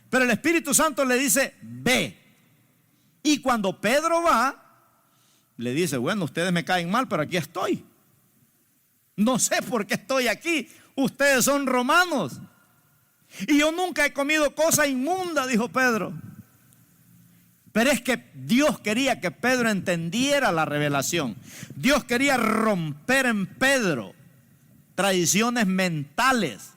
Speaker 1: Pero el Espíritu Santo le dice: ve. Y cuando Pedro va, le dice: bueno, ustedes me caen mal, pero aquí estoy. No sé por qué estoy aquí. Ustedes son romanos. Y yo nunca he comido cosa inmunda, dijo Pedro. Pero es que Dios quería que Pedro entendiera la revelación. Dios quería romper en Pedro tradiciones mentales,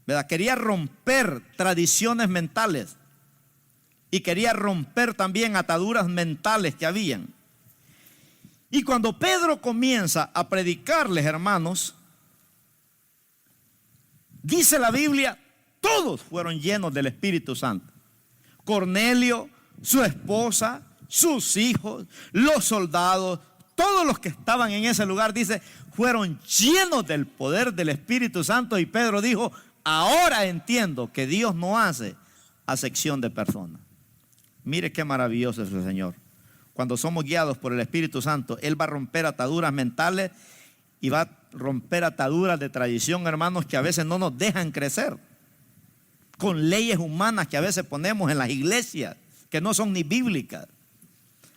Speaker 1: ¿verdad? Quería romper tradiciones mentales y quería romper también ataduras mentales que habían. Y cuando Pedro comienza a predicarles, hermanos, dice la Biblia, todos fueron llenos del Espíritu Santo. Cornelio, su esposa, sus hijos, los soldados, todos los que estaban en ese lugar, dice, fueron llenos del poder del Espíritu Santo. Y Pedro dijo, ahora entiendo que Dios no hace acepción de personas. Mire qué maravilloso es el Señor. Cuando somos guiados por el Espíritu Santo, Él va a romper ataduras mentales y va a romper ataduras de tradición, hermanos, que a veces no nos dejan crecer. Con leyes humanas que a veces ponemos en las iglesias, que no son ni bíblicas.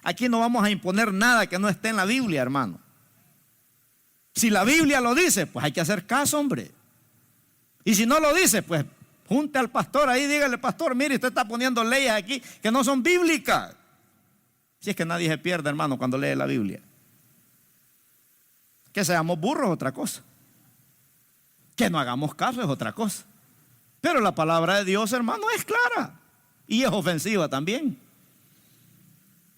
Speaker 1: Aquí no vamos a imponer nada que no esté en la Biblia, hermano. Si la Biblia lo dice, pues hay que hacer caso, hombre. Y si no lo dice, pues junte al pastor ahí, dígale, pastor, mire, usted está poniendo leyes aquí que no son bíblicas. Si es que nadie se pierde, hermano, cuando lee la Biblia. Que seamos burros es otra cosa. Que no hagamos caso es otra cosa. Pero la palabra de Dios, hermano, es clara y es ofensiva también.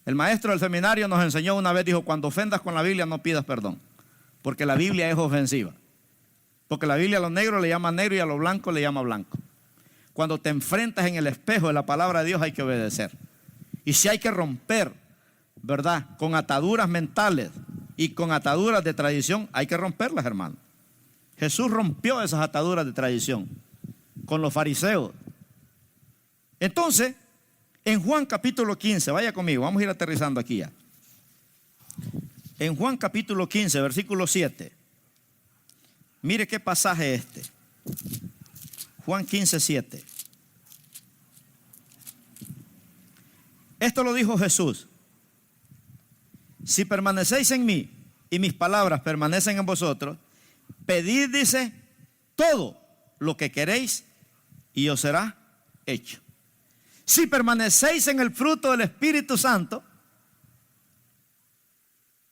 Speaker 1: El maestro del seminario nos enseñó una vez, dijo, cuando ofendas con la Biblia no pidas perdón, porque la Biblia es ofensiva. Porque la Biblia a lo negro le llama negro y a lo blanco le llama blanco. Cuando te enfrentas en el espejo de la palabra de Dios hay que obedecer. Y si hay que romper, ¿verdad?, con ataduras mentales y con ataduras de tradición, hay que romperlas, hermano. Jesús rompió esas ataduras de tradición con los fariseos. Entonces, en Juan capítulo 15, vaya conmigo, vamos a ir aterrizando aquí ya. En Juan capítulo 15, versículo 7. Mire qué pasaje este. Juan 15, 7. Esto lo dijo Jesús. Si permanecéis en mí y mis palabras permanecen en vosotros, pedid, dice, todo lo que queréis y os será hecho. Si permanecéis en el fruto del Espíritu Santo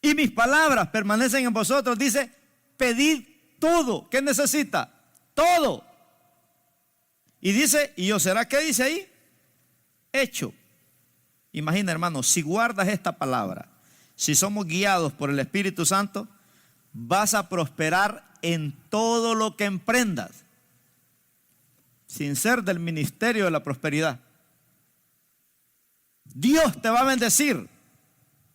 Speaker 1: y mis palabras permanecen en vosotros, dice, pedid todo. ¿Qué necesita? Todo. Y dice, y os será, ¿qué dice ahí? Hecho. Imagina, hermano, si guardas esta palabra, si somos guiados por el Espíritu Santo, vas a prosperar en todo lo que emprendas, sin ser del ministerio de la prosperidad. Dios te va a bendecir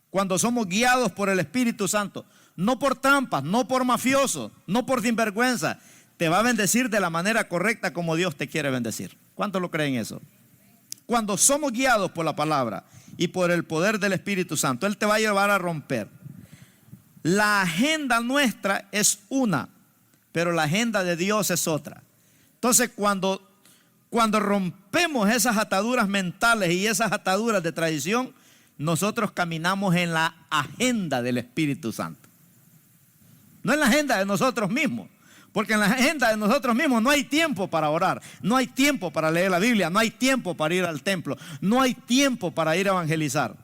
Speaker 1: cuando somos guiados por el Espíritu Santo, no por trampas, no por mafiosos, no por sinvergüenza. Te va a bendecir de la manera correcta como Dios te quiere bendecir. ¿Cuántos lo creen eso? Cuando somos guiados por la palabra y por el poder del Espíritu Santo, Él te va a llevar a romper. La agenda nuestra es una, pero la agenda de Dios es otra. Entonces, cuando rompemos esas ataduras mentales y esas ataduras de tradición, nosotros caminamos en la agenda del Espíritu Santo. No en la agenda de nosotros mismos. Porque en la agenda de nosotros mismos no hay tiempo para orar, no hay tiempo para leer la Biblia, no hay tiempo para ir al templo, no hay tiempo para ir a evangelizar.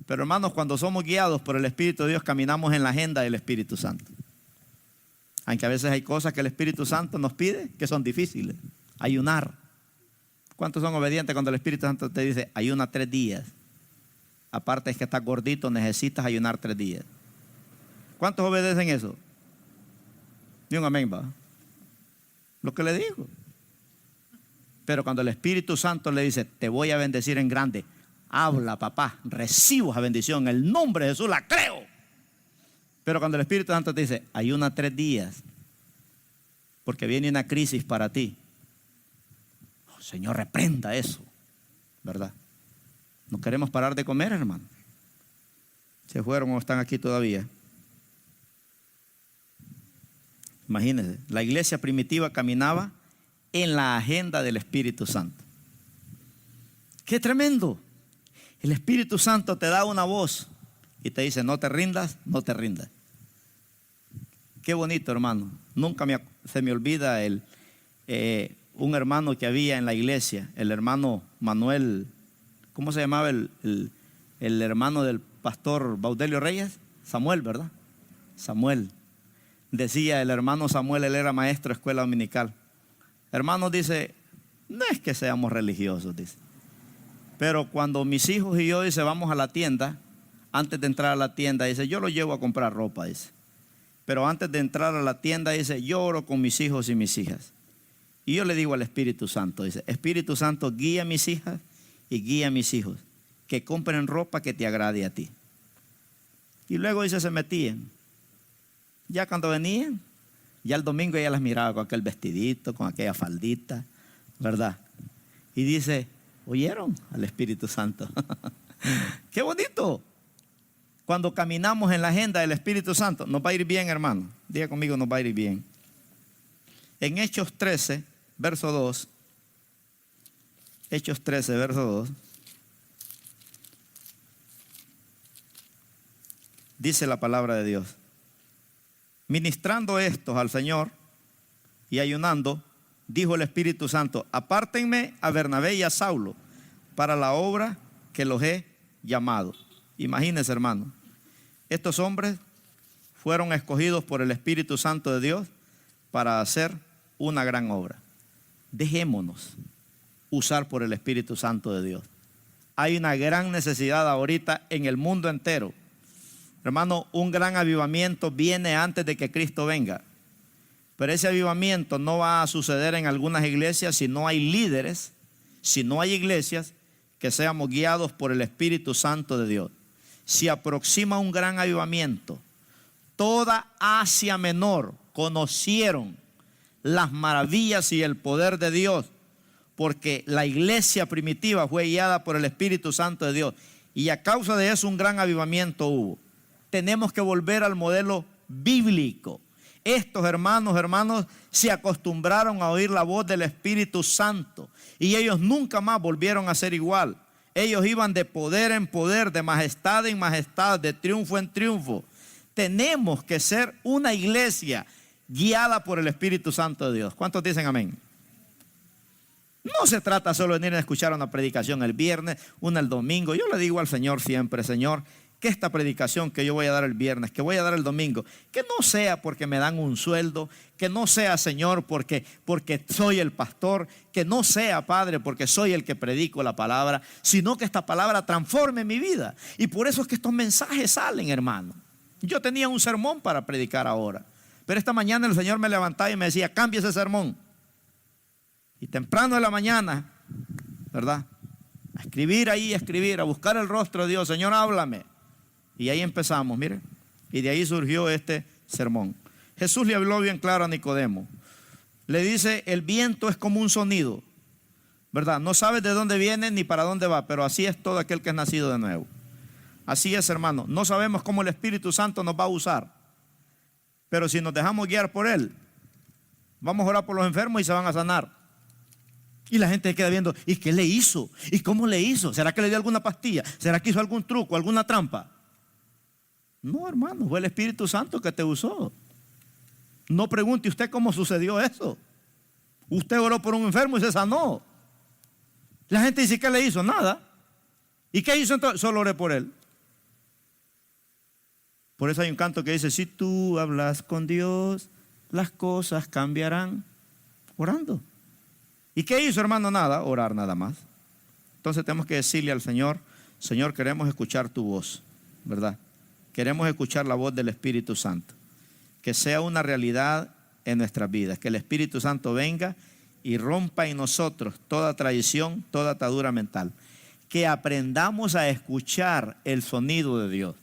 Speaker 1: Pero hermanos, cuando somos guiados por el Espíritu de Dios, caminamos en la agenda del Espíritu Santo. Aunque a veces hay cosas que el Espíritu Santo nos pide que son difíciles. Ayunar. ¿Cuántos son obedientes cuando el Espíritu Santo te dice, ayuna 3 días? Aparte es que estás gordito, necesitas ayunar 3 días. ¿Cuántos obedecen eso? Ni un amén, va. Lo que le digo. Pero cuando el Espíritu Santo le dice, te voy a bendecir en grande, habla, papá, recibo esa bendición, en el nombre de Jesús la creo. Pero cuando el Espíritu Santo te dice, ayuna 3 días, porque viene una crisis para ti. Oh, Señor, reprenda eso, ¿verdad? No queremos parar de comer, hermano. Se fueron o están aquí todavía. Imagínense, la iglesia primitiva caminaba en la agenda del Espíritu Santo. ¡Qué tremendo! El Espíritu Santo te da una voz y te dice, no te rindas, no te rindas. Qué bonito, hermano. Nunca se me olvida un hermano que había en la iglesia, el hermano Manuel ¿cómo se llamaba el hermano del pastor Baudelio Reyes? Samuel, ¿verdad? Samuel. Decía el hermano Samuel, él era maestro de escuela dominical. Hermano, dice, no es que seamos religiosos, dice. Pero cuando mis hijos y yo, dice, vamos a la tienda, antes de entrar a la tienda, dice, yo lo llevo a comprar ropa, dice. Pero antes de entrar a la tienda, dice, yo oro con mis hijos y mis hijas. Y yo le digo al Espíritu Santo, dice, Espíritu Santo, guía a mis hijas y guía a mis hijos, que compren ropa que te agrade a ti. Y luego, dice, se metían. Ya cuando venían, ya el domingo ella las miraba con aquel vestidito, con aquella faldita, ¿verdad? Y dice, ¿oyeron al Espíritu Santo? ¡Qué bonito! Cuando caminamos en la agenda del Espíritu Santo, nos va a ir bien, hermano. Diga conmigo, nos va a ir bien. En Hechos 13, verso 2. Hechos 13, verso 2. Dice la palabra de Dios. Ministrando estos al Señor y ayunando, dijo el Espíritu Santo, apártenme a Bernabé y a Saulo para la obra que los he llamado. Imagínense, hermano, estos hombres fueron escogidos por el Espíritu Santo de Dios para hacer una gran obra. Dejémonos usar por el Espíritu Santo de Dios. Hay una gran necesidad ahorita en el mundo entero. Hermano, un gran avivamiento viene antes de que Cristo venga. Pero ese avivamiento no va a suceder en algunas iglesias si no hay líderes, si no hay iglesias que seamos guiados por el Espíritu Santo de Dios. Se aproxima un gran avivamiento. Toda Asia Menor conocieron las maravillas y el poder de Dios, porque la iglesia primitiva fue guiada por el Espíritu Santo de Dios. Y a causa de eso un gran avivamiento hubo. Tenemos que volver al modelo bíblico. Estos hermanos se acostumbraron a oír la voz del Espíritu Santo y ellos nunca más volvieron a ser igual. Ellos iban de poder en poder, de majestad en majestad, de triunfo en triunfo. Tenemos que ser una iglesia guiada por el Espíritu Santo de Dios. ¿Cuántos dicen amén? No se trata solo de venir a escuchar una predicación el viernes, una el domingo. Yo le digo al Señor siempre, Señor, que esta predicación que yo voy a dar el viernes, que voy a dar el domingo, que no sea porque me dan un sueldo, que no sea, Señor, porque soy el pastor, que no sea, Padre, porque soy el que predico la palabra, sino que esta palabra transforme mi vida. Y por eso es que estos mensajes salen, hermano. Yo tenía un sermón para predicar ahora, pero esta mañana el Señor me levantaba y me decía, cambia ese sermón. Y temprano de la mañana, ¿verdad? A escribir ahí, a buscar el rostro de Dios. Señor, háblame. Y ahí empezamos, mire. Y de ahí surgió este sermón. Jesús le habló bien claro a Nicodemo. Le dice, el viento es como un sonido, ¿verdad? No sabes de dónde viene ni para dónde va, pero así es todo aquel que es nacido de nuevo. Así es, hermano. No sabemos cómo el Espíritu Santo nos va a usar, pero si nos dejamos guiar por Él, vamos a orar por los enfermos y se van a sanar. Y la gente queda viendo, ¿y qué le hizo? ¿Y cómo le hizo? ¿Será que le dio alguna pastilla? ¿Será que hizo algún truco, alguna trampa? No, hermano, fue el Espíritu Santo que te usó. No pregunte usted cómo sucedió eso. Usted oró por un enfermo y se sanó. La gente dice, ¿qué le hizo? Nada. ¿Y qué hizo entonces? Solo oré por él. Por eso hay un canto que dice, si tú hablas con Dios, las cosas cambiarán. Orando. ¿Y qué hizo, hermano? Nada, orar nada más. Entonces tenemos que decirle al Señor, Señor, queremos escuchar tu voz, ¿verdad? Queremos escuchar la voz del Espíritu Santo. Que sea una realidad en nuestras vidas. Que el Espíritu Santo venga y rompa en nosotros toda tradición, toda atadura mental. Que aprendamos a escuchar el sonido de Dios.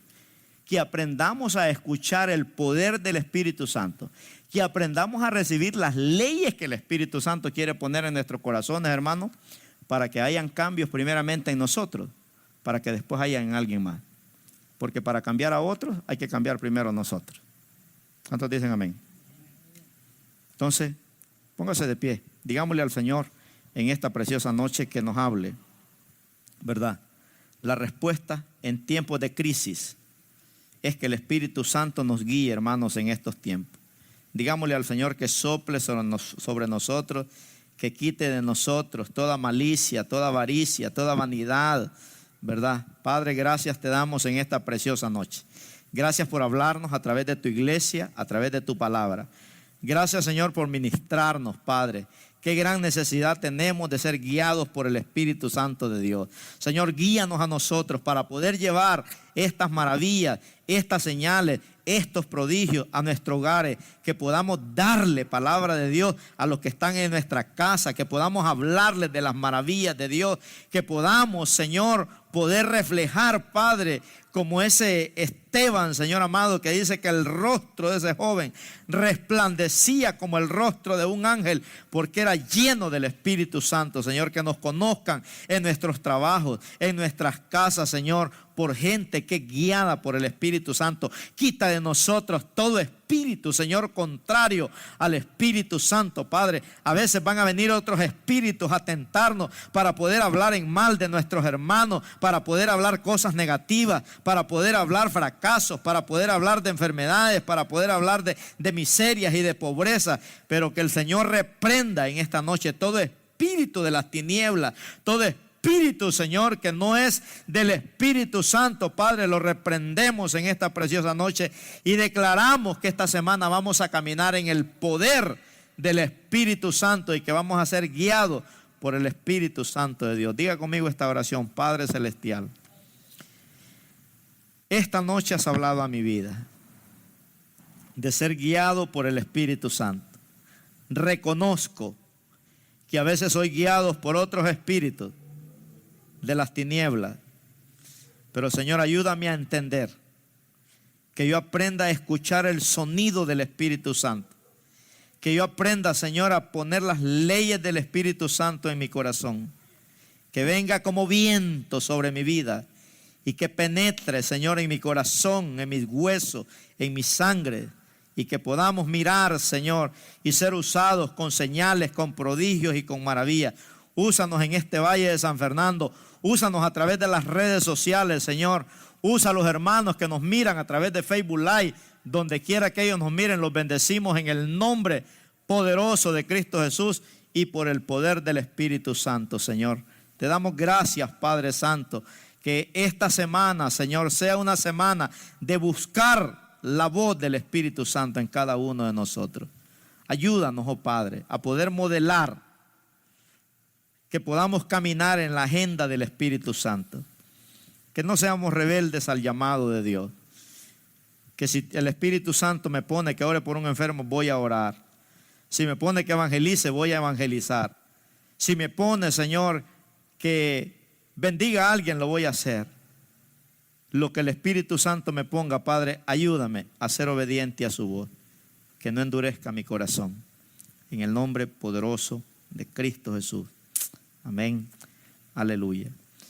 Speaker 1: Que aprendamos a escuchar el poder del Espíritu Santo. Que aprendamos a recibir las leyes que el Espíritu Santo quiere poner en nuestros corazones, hermanos, para que hayan cambios primeramente en nosotros, para que después haya en alguien más. Porque para cambiar a otros hay que cambiar primero a nosotros. ¿Cuántos dicen amén? Entonces, póngase de pie. Digámosle al Señor en esta preciosa noche que nos hable, ¿verdad? La respuesta en tiempos de crisis es que el Espíritu Santo nos guíe, hermanos, en estos tiempos. Digámosle al Señor que sople sobre nosotros, que quite de nosotros toda malicia, toda avaricia, toda vanidad, ¿verdad? Padre, gracias te damos en esta preciosa noche. Gracias por hablarnos a través de tu iglesia, a través de tu palabra. Gracias, Señor, por ministrarnos, Padre. Qué gran necesidad tenemos de ser guiados por el Espíritu Santo de Dios. Señor, guíanos a nosotros para poder llevar estas maravillas, estas señales, estos prodigios a nuestros hogares, que podamos darle palabra de Dios a los que están en nuestra casa, que podamos hablarles de las maravillas de Dios, que podamos, Señor, poder reflejar, Padre, como ese Esteban, Señor amado, que dice que el rostro de ese joven resplandecía como el rostro de un ángel, porque era lleno del Espíritu Santo. Señor, que nos conozcan en nuestros trabajos, en nuestras casas, Señor, por gente que es guiada por el Espíritu Santo. Quita de nosotros todo espíritu, Señor, contrario al Espíritu Santo, Padre. A veces van a venir otros espíritus a tentarnos para poder hablar en mal de nuestros hermanos, para poder hablar cosas negativas, para poder hablar fracasos, para poder hablar de enfermedades, para poder hablar de miserias y de pobreza. Pero que el Señor reprenda en esta noche todo espíritu de las tinieblas, todo espíritu, Señor, que no es del Espíritu Santo. Padre, lo reprendemos en esta preciosa noche y declaramos que esta semana vamos a caminar en el poder del Espíritu Santo y que vamos a ser guiados por el Espíritu Santo de Dios. Diga conmigo esta oración: Padre Celestial, esta noche has hablado a mi vida de ser guiado por el Espíritu Santo. Reconozco que a veces soy guiado por otros espíritus de las tinieblas, pero Señor, ayúdame a entender, que yo aprenda a escuchar el sonido del Espíritu Santo, que yo aprenda, Señor, a poner las leyes del Espíritu Santo en mi corazón, que venga como viento sobre mi vida y que penetre, Señor, en mi corazón, en mis huesos, en mi sangre, y que podamos mirar, Señor, y ser usados con señales, con prodigios y con maravillas. Úsanos en este valle de San Fernando. Úsanos a través de las redes sociales, Señor. Usa a los hermanos que nos miran a través de Facebook Live. Donde quiera que ellos nos miren, los bendecimos en el nombre poderoso de Cristo Jesús y por el poder del Espíritu Santo, Señor. Te damos gracias, Padre Santo, que esta semana, Señor, sea una semana de buscar la voz del Espíritu Santo en cada uno de nosotros. Ayúdanos, oh Padre, a poder modelar, que podamos caminar en la agenda del Espíritu Santo, que no seamos rebeldes al llamado de Dios, que si el Espíritu Santo me pone que ore por un enfermo, voy a orar. Si me pone que evangelice, voy a evangelizar. Si me pone, Señor, que bendiga a alguien, lo voy a hacer. Lo que el Espíritu Santo me ponga, Padre, ayúdame a ser obediente a su voz, que no endurezca mi corazón. En el nombre poderoso de Cristo Jesús. Amén. Aleluya.